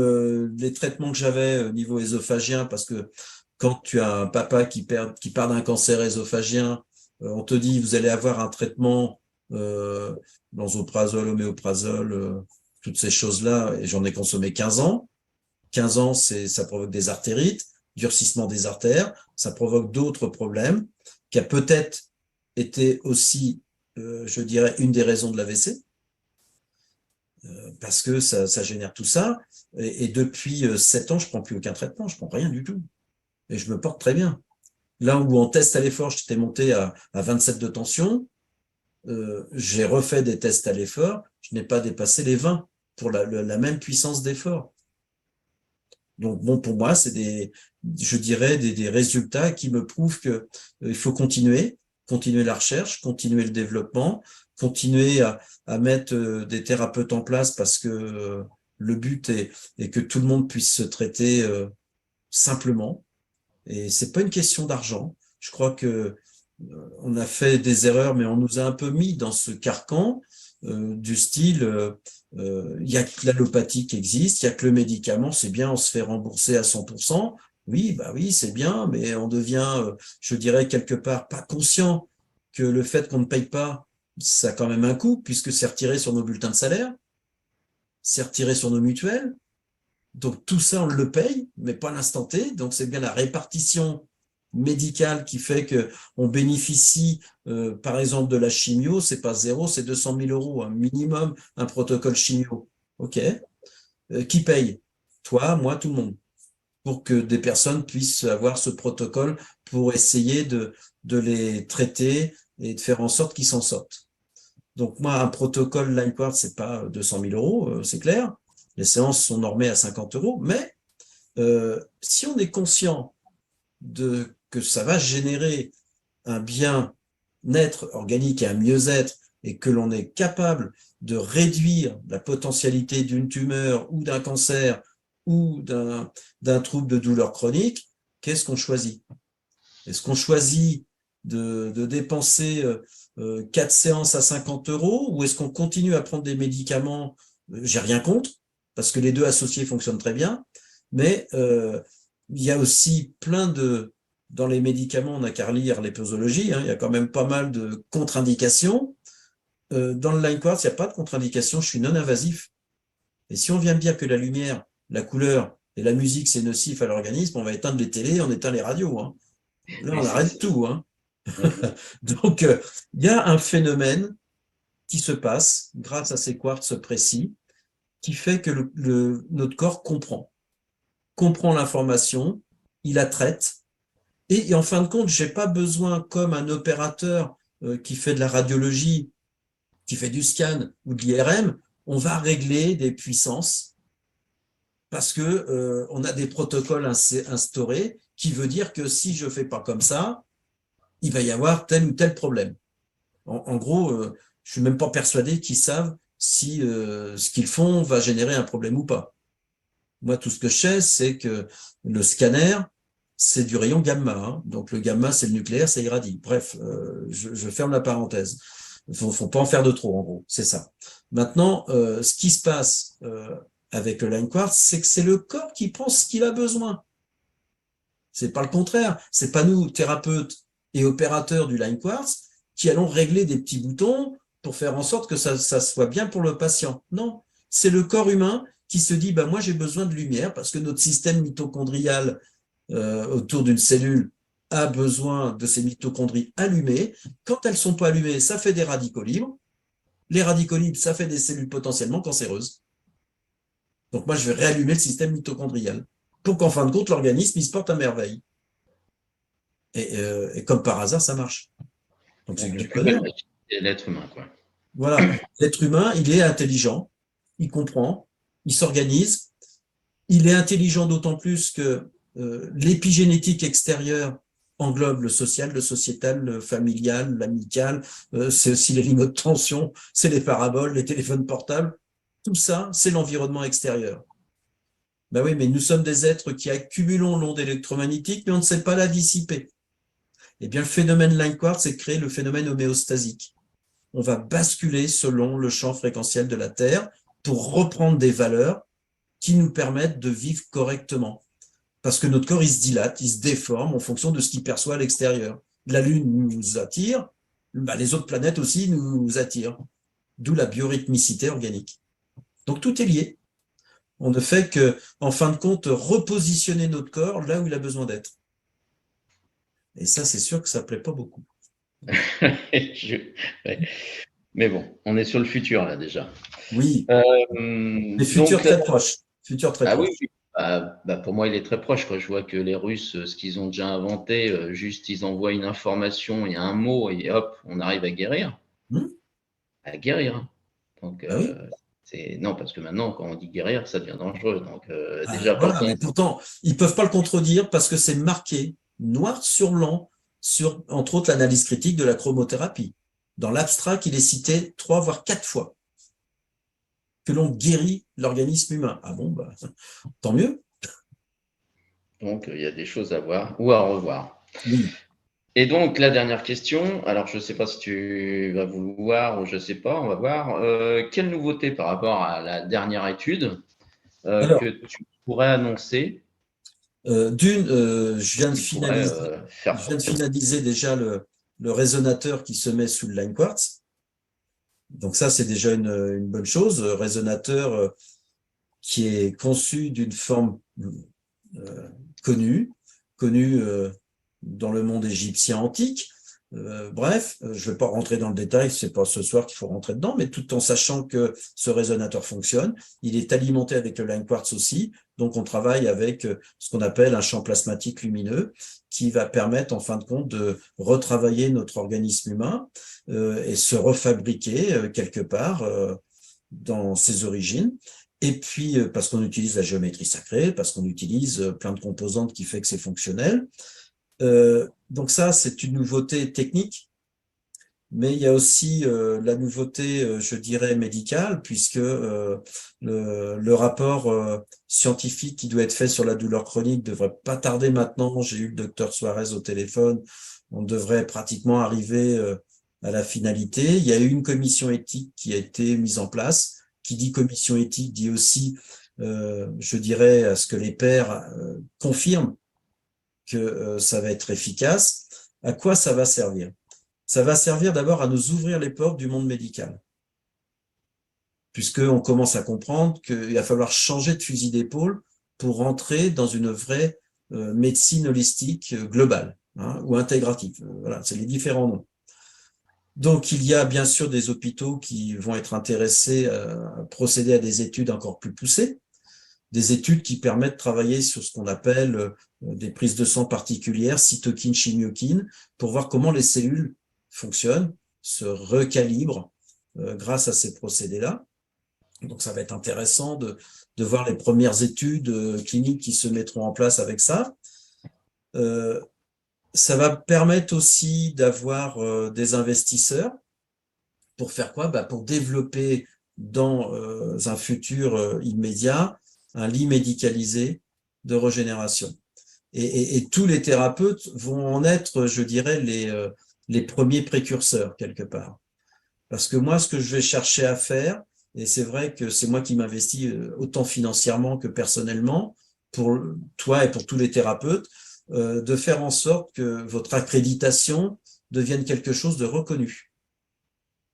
S2: les traitements que j'avais au niveau œsophagien, parce que quand tu as un papa qui part d'un cancer œsophagien, on te dit vous allez avoir un traitement benzoprazole, oméprazole, toutes ces choses-là, et j'en ai consommé 15 ans. 15 ans, ça provoque des artérites, durcissement des artères, ça provoque d'autres problèmes, qui a peut-être été aussi, je dirais, une des raisons de l'AVC, parce que ça génère tout ça. Et depuis 7 ans, je prends plus aucun traitement, je prends rien du tout. Et je me porte très bien. Là où en test à l'effort, j'étais monté à 27 de tension, j'ai refait des tests à l'effort, je n'ai pas dépassé les 20 pour la même puissance d'effort. Donc, bon, pour moi, c'est je dirais, des résultats qui me prouvent que il faut continuer la recherche, continuer le développement, continuer à mettre des thérapeutes en place parce que le but est que tout le monde puisse se traiter simplement. Et c'est pas une question d'argent. Je crois que on a fait des erreurs, mais on nous a un peu mis dans ce carcan du style il y a que l'allopathie qui existe, il y a que le médicament, c'est bien, on se fait rembourser à 100%. Oui, bah oui, c'est bien, mais on devient, je dirais quelque part, pas conscient que le fait qu'on ne paye pas, ça a quand même un coût, puisque c'est retiré sur nos bulletins de salaire, c'est retiré sur nos mutuelles. Donc tout ça, on le paye, mais pas à l'instant T. Donc c'est bien la répartition médicale qui fait que on bénéficie, par exemple, de la chimio, c'est pas zéro, c'est 200 000 euros, un minimum, un protocole chimio. OK. Qui paye? Toi, moi, tout le monde. Pour que des personnes puissent avoir ce protocole pour essayer de les traiter et de faire en sorte qu'ils s'en sortent. Donc moi, un protocole Line c'est pas 200 000 euros, c'est clair. Les séances sont normées à 50 euros, mais si on est conscient que ça va générer un bien-être organique et un mieux-être et que l'on est capable de réduire la potentialité d'une tumeur ou d'un cancer ou d'un trouble de douleur chronique, qu'est-ce qu'on choisit? Est-ce qu'on choisit de dépenser 4 séances à 50 euros ou est-ce qu'on continue à prendre des médicaments? J'ai rien contre, parce que les deux associés fonctionnent très bien, mais il y a aussi dans les médicaments, on n'a qu'à relire les posologies, il y a quand même pas mal de contre-indications. Dans le Line Quartz, il n'y a pas de contre-indication, je suis non-invasif. Et si on vient me dire que la lumière, la couleur et la musique, c'est nocif à l'organisme, on va éteindre les télés, on éteint les radios. Là, on arrête tout. Donc, il y a un phénomène qui se passe grâce à ces quartz précis qui fait que notre corps comprend l'information, il la traite, et en fin de compte, j'ai pas besoin, comme un opérateur qui fait de la radiologie, qui fait du scan ou de l'IRM, on va régler des puissances parce que on a des protocoles instaurés qui veut dire que si je fais pas comme ça, il va y avoir tel ou tel problème. En gros, je suis même pas persuadé qu'ils savent si ce qu'ils font va générer un problème ou pas. Moi, tout ce que je sais, c'est que le scanner, c'est du rayon gamma. Donc le gamma, c'est le nucléaire, ça irradie. Bref, je ferme la parenthèse. Faut pas en faire de trop, en gros. C'est ça. Maintenant, ce qui se passe avec le Line Quartz, c'est que c'est le corps qui prend ce qu'il a besoin. C'est pas le contraire. C'est pas nous, thérapeutes et opérateurs du Line Quartz, qui allons régler des petits boutons pour faire en sorte que ça soit bien pour le patient. Non, c'est le corps humain qui se dit, bah, moi j'ai besoin de lumière parce que notre système mitochondrial autour d'une cellule a besoin de ces mitochondries allumées. Quand elles sont pas allumées, ça fait des radicaux libres. Les radicaux libres, ça fait des cellules potentiellement cancéreuses. Donc moi, je vais réallumer le système mitochondrial pour qu'en fin de compte, l'organisme, il se porte à merveille. Et comme par hasard, ça marche. Donc c'est du bonheur.
S1: L'être humain, quoi.
S2: Voilà. L'être humain, il est intelligent, il comprend, il s'organise. Il est intelligent d'autant plus que l'épigénétique extérieure englobe le social, le sociétal, le familial, l'amical, c'est aussi les lignes de tension, c'est les paraboles, les téléphones portables. Tout ça, c'est l'environnement extérieur. Ben oui, mais nous sommes des êtres qui accumulons l'onde électromagnétique, mais on ne sait pas la dissiper. Eh bien, le phénomène Line Quartz, c'est de créer le phénomène homéostasique. On va basculer selon le champ fréquentiel de la Terre pour reprendre des valeurs qui nous permettent de vivre correctement. Parce que notre corps, il se dilate, il se déforme en fonction de ce qu'il perçoit à l'extérieur. La Lune nous attire, bah, les autres planètes aussi nous attirent. D'où la biorhythmicité organique. Donc tout est lié. On ne fait que, en fin de compte, repositionner notre corps là où il a besoin d'être. Et ça, c'est sûr que ça ne plaît pas beaucoup.
S1: Ouais. Mais bon, on est sur le futur là déjà.
S2: Oui. Mais futur
S1: Donc,
S2: très proche. Futur très proche.
S1: Oui, pour moi, il est très proche. Quand je vois que les Russes, ce qu'ils ont déjà inventé, juste ils envoient une information et un mot et hop, on arrive à guérir. À guérir. Donc,
S2: Ah oui.
S1: Non, parce que maintenant, quand on dit guérir, ça devient dangereux. Donc, déjà,
S2: voilà, mais pourtant, ils peuvent pas le contredire parce que c'est marqué noir sur blanc sur, entre autres, l'analyse critique de la chromothérapie. Dans l'abstract, il est cité 3 voire 4 fois que l'on guérit l'organisme humain. Ah bon, bah, tant mieux.
S1: Donc, il y a des choses à voir ou à revoir.
S2: Oui.
S1: Et donc, la dernière question, alors je ne sais pas si tu vas vouloir ou je ne sais pas, on va voir. Quelle nouveauté par rapport à la dernière étude
S2: Alors,
S1: que tu pourrais annoncer,
S2: je viens de
S1: qui pourrait faire sortir?
S2: finaliser déjà le résonateur qui se met sous le line quartz. Donc ça, c'est déjà une bonne chose. Résonateur qui est conçu d'une forme euh, connue dans le monde égyptien antique. Bref, je ne vais pas rentrer dans le détail, c'est pas ce soir qu'il faut rentrer dedans, mais tout en sachant que ce résonateur fonctionne, il est alimenté avec le line quartz aussi, donc on travaille avec ce qu'on appelle un champ plasmatique lumineux qui va permettre en fin de compte de retravailler notre organisme humain et se refabriquer quelque part dans ses origines. Et puis, parce qu'on utilise la géométrie sacrée, parce qu'on utilise plein de composantes qui fait que c'est fonctionnel. Donc ça, c'est une nouveauté technique, mais il y a aussi la nouveauté, je dirais, médicale, puisque le rapport scientifique qui doit être fait sur la douleur chronique devrait pas tarder maintenant. J'ai eu le docteur Suarez au téléphone. On devrait pratiquement arriver à la finalité. Il y a eu une commission éthique qui a été mise en place. Qui dit commission éthique dit aussi, je dirais, à ce que les pairs confirment que ça va être efficace. À quoi ça va servir? Ça va servir d'abord à nous ouvrir les portes du monde médical, puisqu'on commence à comprendre qu'il va falloir changer de fusil d'épaule pour rentrer dans une vraie médecine holistique globale ou intégrative. Voilà, c'est les différents noms. Donc, il y a bien sûr des hôpitaux qui vont être intéressés à procéder à des études encore plus poussées, des études qui permettent de travailler sur ce qu'on appelle des prises de sang particulières, cytokines, chimiokines, pour voir comment les cellules fonctionnent, se recalibrent grâce à ces procédés-là. Donc, ça va être intéressant de voir les premières études cliniques qui se mettront en place avec ça. Ça va permettre aussi d'avoir des investisseurs pour faire quoi? Pour développer dans un futur immédiat un lit médicalisé de régénération. Et tous les thérapeutes vont en être, je dirais, les premiers précurseurs quelque part. Parce que moi, ce que je vais chercher à faire, et c'est vrai que c'est moi qui m'investis autant financièrement que personnellement, pour toi et pour tous les thérapeutes, de faire en sorte que votre accréditation devienne quelque chose de reconnu.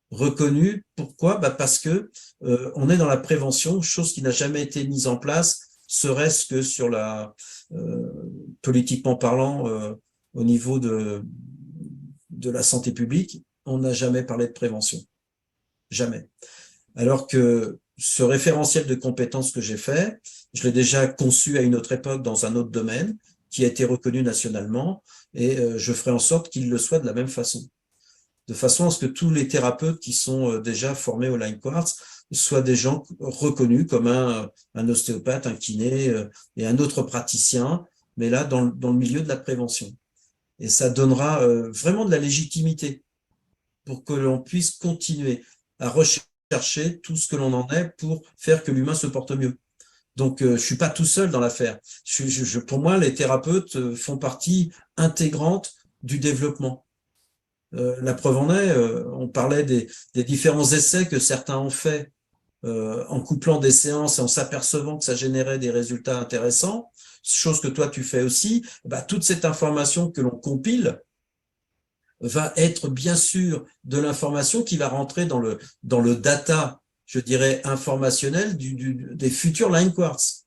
S2: Reconnu, pourquoi? Parce que on est dans la prévention, chose qui n'a jamais été mise en place, serait-ce que sur politiquement parlant, au niveau de la santé publique, on n'a jamais parlé de prévention. Jamais. Alors que ce référentiel de compétences que j'ai fait, je l'ai déjà conçu à une autre époque dans un autre domaine qui a été reconnu nationalement et je ferai en sorte qu'il le soit de la même façon. De façon à ce que tous les thérapeutes qui sont déjà formés au line quartz soient des gens reconnus comme un ostéopathe, un kiné et un autre praticien, mais là dans le milieu de la prévention. Et ça donnera vraiment de la légitimité pour que l'on puisse continuer à rechercher tout ce que l'on en est pour faire que l'humain se porte mieux. Donc, je suis pas tout seul dans l'affaire. Pour moi, les thérapeutes font partie intégrante du développement. La preuve en est, on parlait des différents essais que certains ont faits en couplant des séances et en s'apercevant que ça générait des résultats intéressants, chose que toi tu fais aussi. Toute cette information que l'on compile va être bien sûr de l'information qui va rentrer dans le data, je dirais, informationnel des futurs line quartz.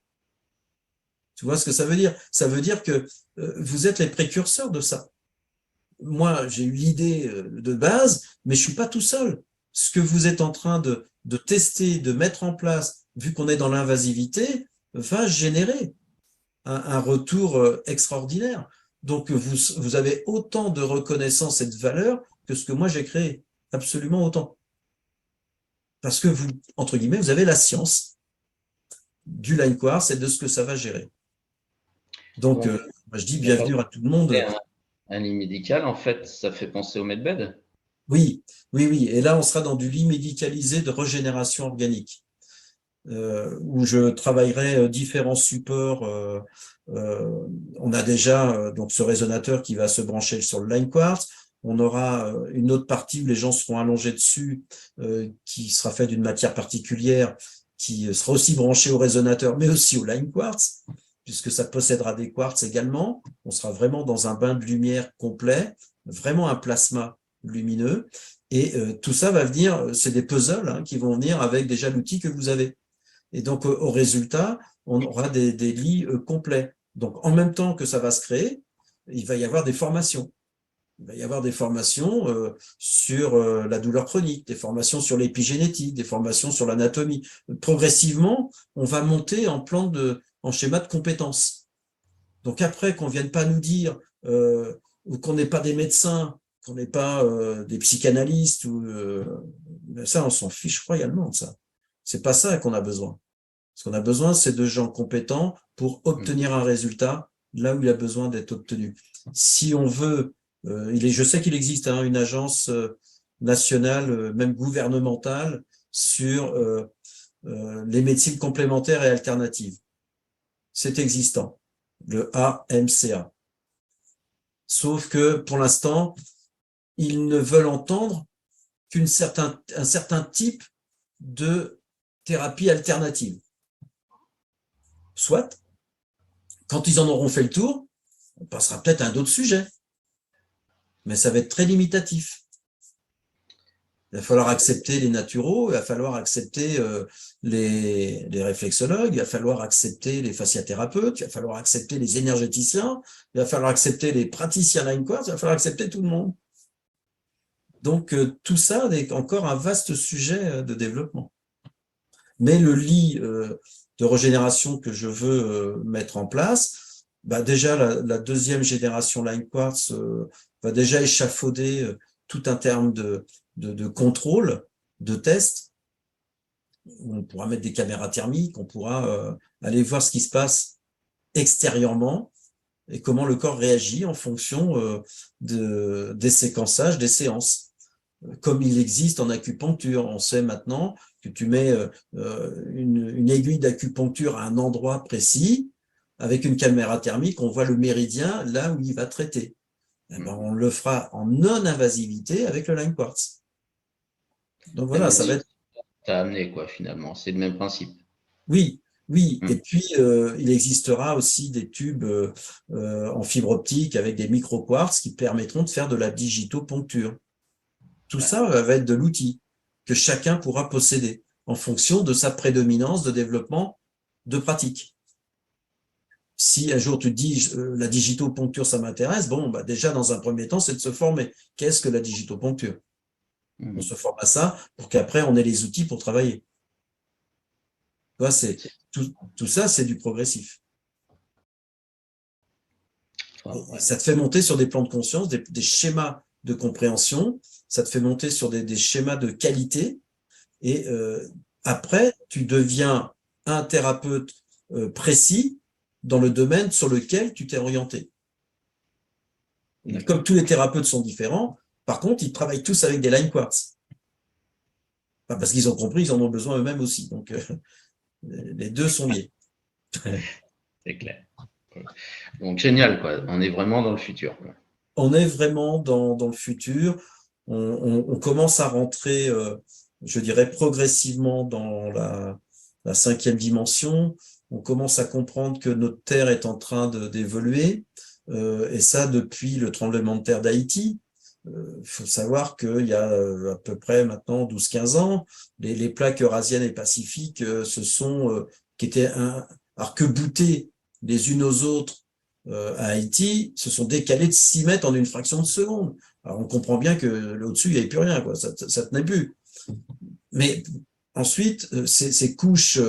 S2: Tu vois ce que ça veut dire? Ça veut dire que vous êtes les précurseurs de ça. Moi, j'ai eu l'idée de base, mais je suis pas tout seul. Ce que vous êtes en train de tester, de mettre en place, vu qu'on est dans l'invasivité, va générer un retour extraordinaire. Donc, vous avez autant de reconnaissance et de valeur que ce que moi j'ai créé. Absolument autant. parce que vous, entre guillemets, vous avez la science du line quartz et de ce que ça va gérer. Donc, je dis bienvenue à tout le monde.
S1: Un lit médical, en fait, ça fait penser au medbed.
S2: Oui, oui, oui. Et là, on sera dans du lit médicalisé de régénération organique, où je travaillerai différents supports. On a déjà donc ce résonateur qui va se brancher sur le line quartz. On aura une autre partie où les gens seront allongés dessus, qui sera fait d'une matière particulière, qui sera aussi branchée au résonateur, mais aussi au line quartz, puisque ça possédera des quartz également. On sera vraiment dans un bain de lumière complet, vraiment un plasma lumineux. Et tout ça va venir, c'est des puzzles hein, qui vont venir avec déjà l'outil que vous avez. Et donc, au résultat, on aura des lits complets. Donc, en même temps que ça va se créer, il va y avoir des formations. Il va y avoir des formations sur la douleur chronique, des formations sur l'épigénétique, des formations sur l'anatomie. Progressivement, on va monter en schéma de compétences. Donc après, qu'on ne vienne pas nous dire ou qu'on n'est pas des médecins, qu'on n'est pas des psychanalystes, ça, on s'en fiche royalement de ça. C'est pas ça qu'on a besoin. Ce qu'on a besoin, c'est de gens compétents pour obtenir un résultat là où il a besoin d'être obtenu. Si on veut, je sais qu'il existe hein, une agence nationale, même gouvernementale, sur les médecines complémentaires et alternatives. C'est existant, le AMCA. Sauf que pour l'instant, ils ne veulent entendre qu'un certain type de thérapie alternative. Soit, quand ils en auront fait le tour, on passera peut-être à un autre sujet. Mais ça va être très limitatif. Il va falloir accepter les naturaux, il va falloir accepter les réflexologues, il va falloir accepter les fasciathérapeutes, il va falloir accepter les énergéticiens, il va falloir accepter les praticiens line quartz, il va falloir accepter tout le monde. Donc, tout ça est encore un vaste sujet de développement. Mais le lit de régénération que je veux mettre en place, bah déjà, la deuxième génération line quartz va déjà échafauder tout un terme de contrôle, de test, où on pourra mettre des caméras thermiques, on pourra aller voir ce qui se passe extérieurement et comment le corps réagit en fonction des séquençages, des séances. Comme il existe en acupuncture. On sait maintenant que tu mets une aiguille d'acupuncture à un endroit précis, avec une caméra thermique, on voit le méridien là où il va traiter. Eh ben, on le fera en non-invasivité avec le line quartz. Donc voilà, ça va être...
S1: T'as amené quoi finalement, c'est le même principe.
S2: Oui, oui. Et puis, il existera aussi des tubes en fibre optique avec des micro-quartz qui permettront de faire de la digitopuncture. Tout ça va être de l'outil que chacun pourra posséder en fonction de sa prédominance de développement de pratique. Si un jour tu te dis la digitopuncture ça m'intéresse, bon, bah déjà dans un premier temps c'est de se former. Qu'est-ce que la digitopuncture? On se forme à ça pour qu'après on ait les outils pour travailler. Tout ça c'est du progressif. Et ça te fait monter sur des plans de conscience, des schémas de compréhension, ça te fait monter sur des schémas de qualité et après, tu deviens un thérapeute précis dans le domaine sur lequel tu t'es orienté. Et comme tous les thérapeutes sont différents, par contre, ils travaillent tous avec des line quartz. Enfin, parce qu'ils ont compris, ils en ont besoin eux-mêmes aussi. Donc, les deux sont liés.
S1: C'est clair. Donc, génial, quoi. On est vraiment dans le futur, quoi.
S2: On est vraiment dans le futur. On commence à rentrer, je dirais, progressivement dans la 5e dimension. On commence à comprendre que notre Terre est en train d'évoluer, et ça depuis le tremblement de terre d'Haïti. Il faut savoir qu'il y a à peu près maintenant 12-15 ans, les plaques eurasiennes et pacifiques qui étaient arc-boutées les unes aux autres à Haïti, se sont décalées de 6 mètres en une fraction de seconde. Alors on comprend bien que au-dessus, il n'y avait plus rien, quoi. Ça tenait plus. Mais ensuite, ces couches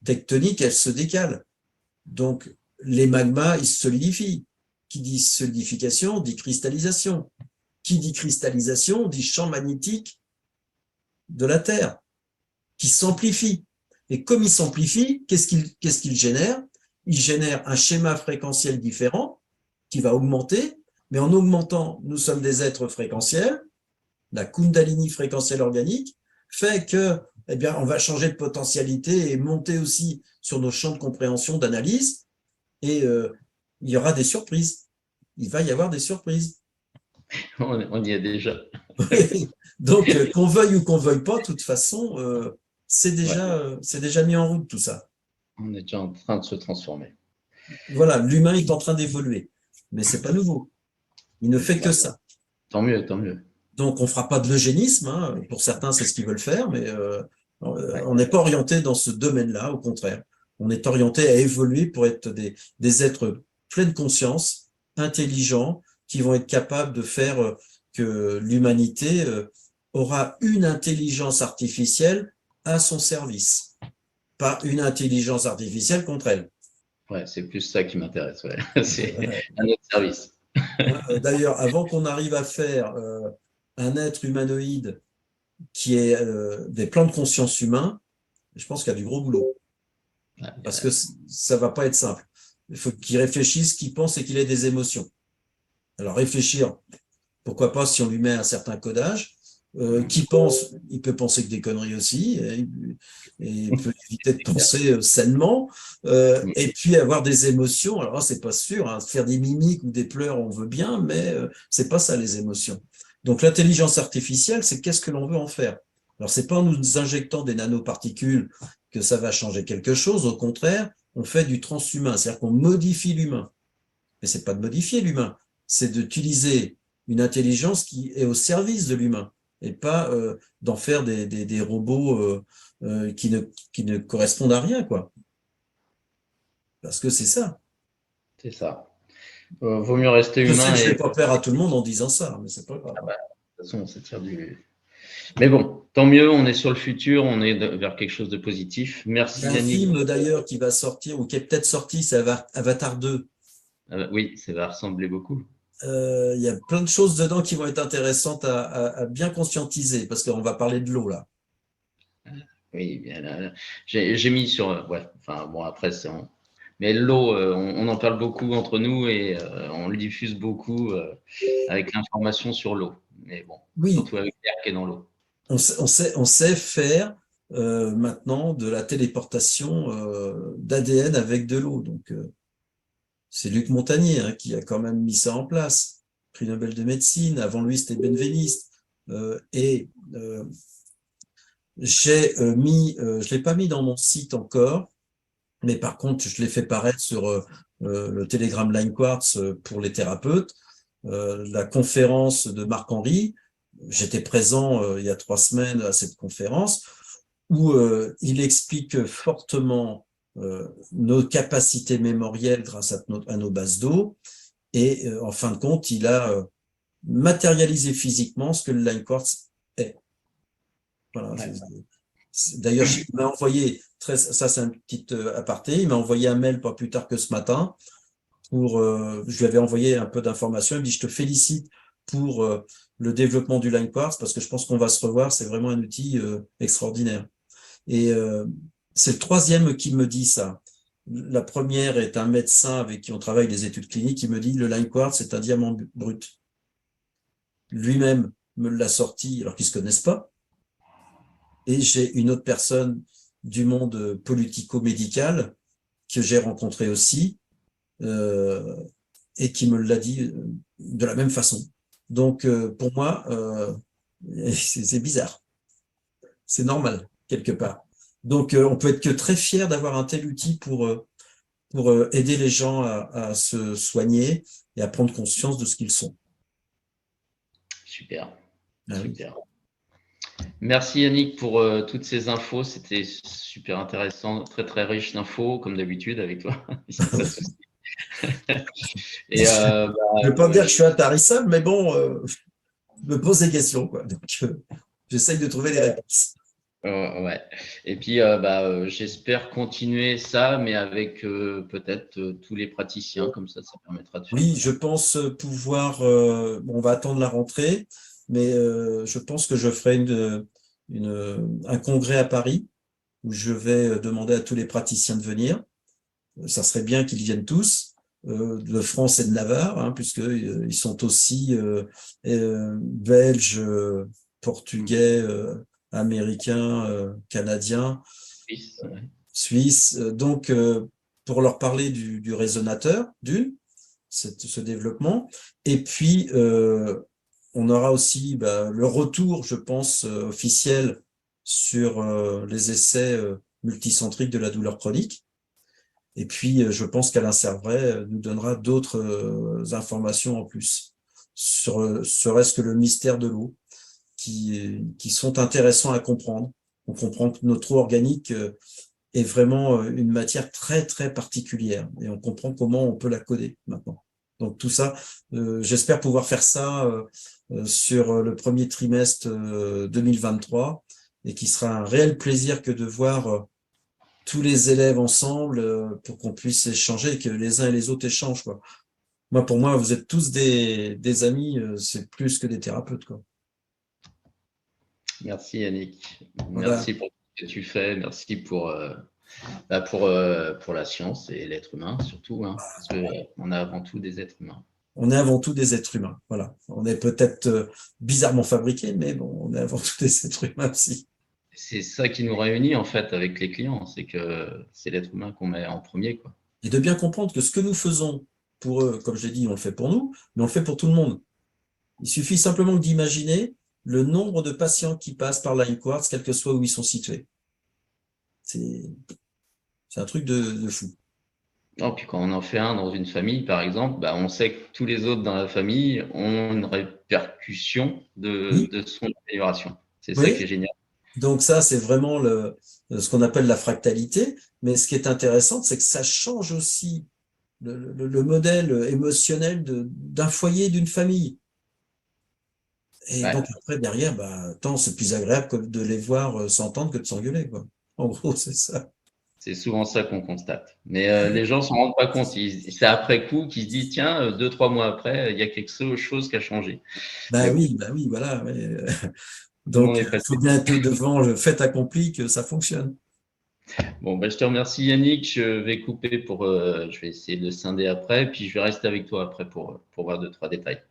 S2: tectoniques, elles se décalent. Donc, les magmas, ils se solidifient. Qui dit solidification, dit cristallisation. Qui dit cristallisation, dit champ magnétique de la Terre. qui s'amplifie. Et comme il s'amplifie, qu'est-ce qu'il génère? Il génère un schéma fréquentiel différent qui va augmenter, mais en augmentant, nous sommes des êtres fréquentiels, la Kundalini fréquentielle organique fait que, eh bien, on va changer de potentialité et monter aussi sur nos champs de compréhension, d'analyse, et il y aura des surprises. Il va y avoir des surprises.
S1: On y est déjà.
S2: Donc, qu'on veuille ou qu'on veuille pas, de toute façon, c'est déjà mis en route tout ça.
S1: On est déjà en train de se transformer.
S2: Voilà, l'humain est en train d'évoluer, mais c'est pas nouveau. Il ne fait que
S1: Ouais.
S2: ça.
S1: Tant mieux, tant mieux.
S2: Donc, on ne fera pas de l'eugénisme. Hein. Pour certains, c'est ce qu'ils veulent faire, mais
S1: Ouais.
S2: on n'est pas orienté dans ce domaine-là, au contraire. On est orienté à évoluer pour être des êtres pleine conscience, intelligents, qui vont être capables de faire que l'humanité aura une intelligence artificielle à son service, pas une intelligence artificielle contre elle.
S1: Ouais, c'est plus ça qui m'intéresse. Ouais. C'est à notre service.
S2: D'ailleurs, avant qu'on arrive à faire un être humanoïde qui ait des plans de conscience humains, je pense qu'il y a du gros boulot.
S1: Ouais,
S2: Parce que ça va pas être simple. Il faut qu'il réfléchisse, qu'il pense et qu'il ait des émotions. Alors réfléchir, pourquoi pas si on lui met un certain codage. Qui pense, il peut penser que des conneries aussi, et il peut éviter de penser sainement, et puis avoir des émotions. Alors c'est pas sûr, hein, faire des mimiques ou des pleurs, on veut bien, mais c'est pas ça les émotions. Donc l'intelligence artificielle, c'est qu'est-ce que l'on veut en faire. Alors c'est pas en nous injectant des nanoparticules que ça va changer quelque chose. Au contraire, on fait du transhumain, c'est-à-dire qu'on modifie l'humain. Mais c'est pas de modifier l'humain, c'est d'utiliser une intelligence qui est au service de l'humain et pas d'en faire des robots qui ne correspondent à rien, quoi. Parce que c'est ça.
S1: c'est ça. Vaut mieux rester
S2: Je sais
S1: humain
S2: que je
S1: et
S2: vais pas plaire à tout le monde en disant ça, mais c'est pas grave.
S1: de toute façon, on s'attire du. Mais bon, tant mieux, on est sur le futur, on est vers quelque chose de positif.
S2: Il
S1: Merci
S2: y a un
S1: Yannick.
S2: film d'ailleurs qui va sortir, ou qui est peut-être sorti, c'est Avatar 2.
S1: Oui, ça va ressembler beaucoup.
S2: Il y a plein de choses dedans qui vont être intéressantes à bien conscientiser, parce qu'on va parler de l'eau là.
S1: Oui, bien là, j'ai mis sur. Ouais, enfin bon, après, mais l'eau, on en parle beaucoup entre nous et on le diffuse beaucoup avec l'information sur l'eau. Mais bon,
S2: Oui,
S1: surtout avec l'air qui est dans l'eau.
S2: on sait faire maintenant de la téléportation d'ADN avec de l'eau. Donc, c'est Luc Montagnier hein, qui a quand même mis ça en place. Prix Nobel de médecine. Avant lui, c'était Benveniste. Et je l'ai pas mis dans mon site encore, mais par contre, je l'ai fait paraître sur le Telegram Line Quartz pour les thérapeutes. La conférence de Marc-Henri, j'étais présent il y a 3 semaines à cette conférence où il explique fortement nos capacités mémorielles grâce à nos bases d'eau. Et en fin de compte, il a matérialisé physiquement ce que le line quartz est. Voilà,
S1: Ouais.
S2: D'ailleurs, il m'a envoyé, ça c'est un petit aparté, il m'a envoyé un mail pas plus tard que ce matin je lui avais envoyé un peu d'informations. Il me dit, je te félicite pour le développement du line quartz parce que je pense qu'on va se revoir. C'est vraiment un outil extraordinaire. Et c'est le troisième qui me dit ça. La première est un médecin avec qui on travaille les études cliniques. Il me dit, le line quartz, c'est un diamant brut. Lui-même me l'a sorti alors qu'ils ne se connaissent pas. Et j'ai une autre personne du monde politico-médical que j'ai rencontré aussi, et qui me l'a dit de la même façon. Donc, pour moi, c'est bizarre. C'est normal, quelque part. Donc, on peut être que très fier d'avoir un tel outil pour aider les gens à se soigner et à prendre conscience de ce qu'ils sont.
S1: Super,
S2: Ah oui.
S1: super. Merci Yannick pour toutes ces infos. C'était super intéressant, très très riche d'infos, comme d'habitude avec toi. Pas de souci. Et,
S2: je ne veux pas dire que je suis intarissable, mais bon, je me pose des questions, quoi. Donc, j'essaye de trouver les réponses.
S1: ouais. Et puis, j'espère continuer ça, mais avec peut-être tous les praticiens, comme ça permettra de faire.
S2: Oui, je pense pouvoir. On va attendre la rentrée, mais je pense que je ferai un congrès à Paris où je vais demander à tous les praticiens de venir. Ça serait bien qu'ils viennent tous, de France et de Navarre, hein, puisqu'ils sont aussi belges, portugais, américains, canadiens,
S1: Ouais.
S2: suisses. Donc, pour leur parler du résonateur, ce développement. Et puis, on aura aussi le retour, je pense, officiel sur les essais multicentriques de la douleur chronique. Et puis, je pense qu'Alain Servret nous donnera d'autres informations en plus, serait-ce que le mystère de l'eau, qui sont intéressants à comprendre. On comprend que notre eau organique est vraiment une matière très, très particulière, et on comprend comment on peut la coder maintenant. Donc tout ça, j'espère pouvoir faire ça sur le premier trimestre 2023, et qui sera un réel plaisir que de voir tous les élèves ensemble pour qu'on puisse échanger et que les uns et les autres échangent, quoi. Pour moi, vous êtes tous des amis, c'est plus que des thérapeutes, quoi.
S1: Merci Yannick.
S2: Voilà.
S1: Merci pour ce que tu fais. Merci pour la science et l'être humain surtout, hein, parce qu'on est avant tout des êtres humains.
S2: On est avant tout des êtres humains. Voilà. On est peut-être bizarrement fabriqués, mais bon, on est avant tout des êtres humains aussi.
S1: C'est ça qui nous réunit en fait avec les clients, c'est que c'est l'être humain qu'on met en premier, quoi.
S2: Et de bien comprendre que ce que nous faisons pour eux, comme j'ai dit, on le fait pour nous, mais on le fait pour tout le monde. Il suffit simplement d'imaginer le nombre de patients qui passent par Line Quartz, quel que soit où ils sont situés. C'est un truc de fou.
S1: Non, puis quand on en fait un dans une famille, par exemple, on sait que tous les autres dans la famille ont une répercussion
S2: Oui,
S1: de son amélioration. C'est ça qui est
S2: oui.
S1: génial.
S2: Donc ça, c'est vraiment ce qu'on appelle la fractalité. Mais ce qui est intéressant, c'est que ça change aussi le modèle émotionnel d'un foyer, d'une famille. Et
S1: Ouais,
S2: donc après, derrière, tant c'est plus agréable que de les voir s'entendre que de s'engueuler, quoi. En gros, c'est ça.
S1: c'est souvent ça qu'on constate. Mais les gens s'en rendent pas compte. C'est après coup qu'ils se disent, tiens, 2, 3 mois après, il y a quelque chose qui a changé. Mais bon,
S2: Bah oui, voilà. Ouais.
S1: tout le monde
S2: Donc,
S1: est
S2: il
S1: passé.
S2: faut bien être devant le fait accompli que ça fonctionne.
S1: Bon, je te remercie Yannick. Je vais couper je vais essayer de scinder après, puis je vais rester avec toi après pour voir 2, 3 détails.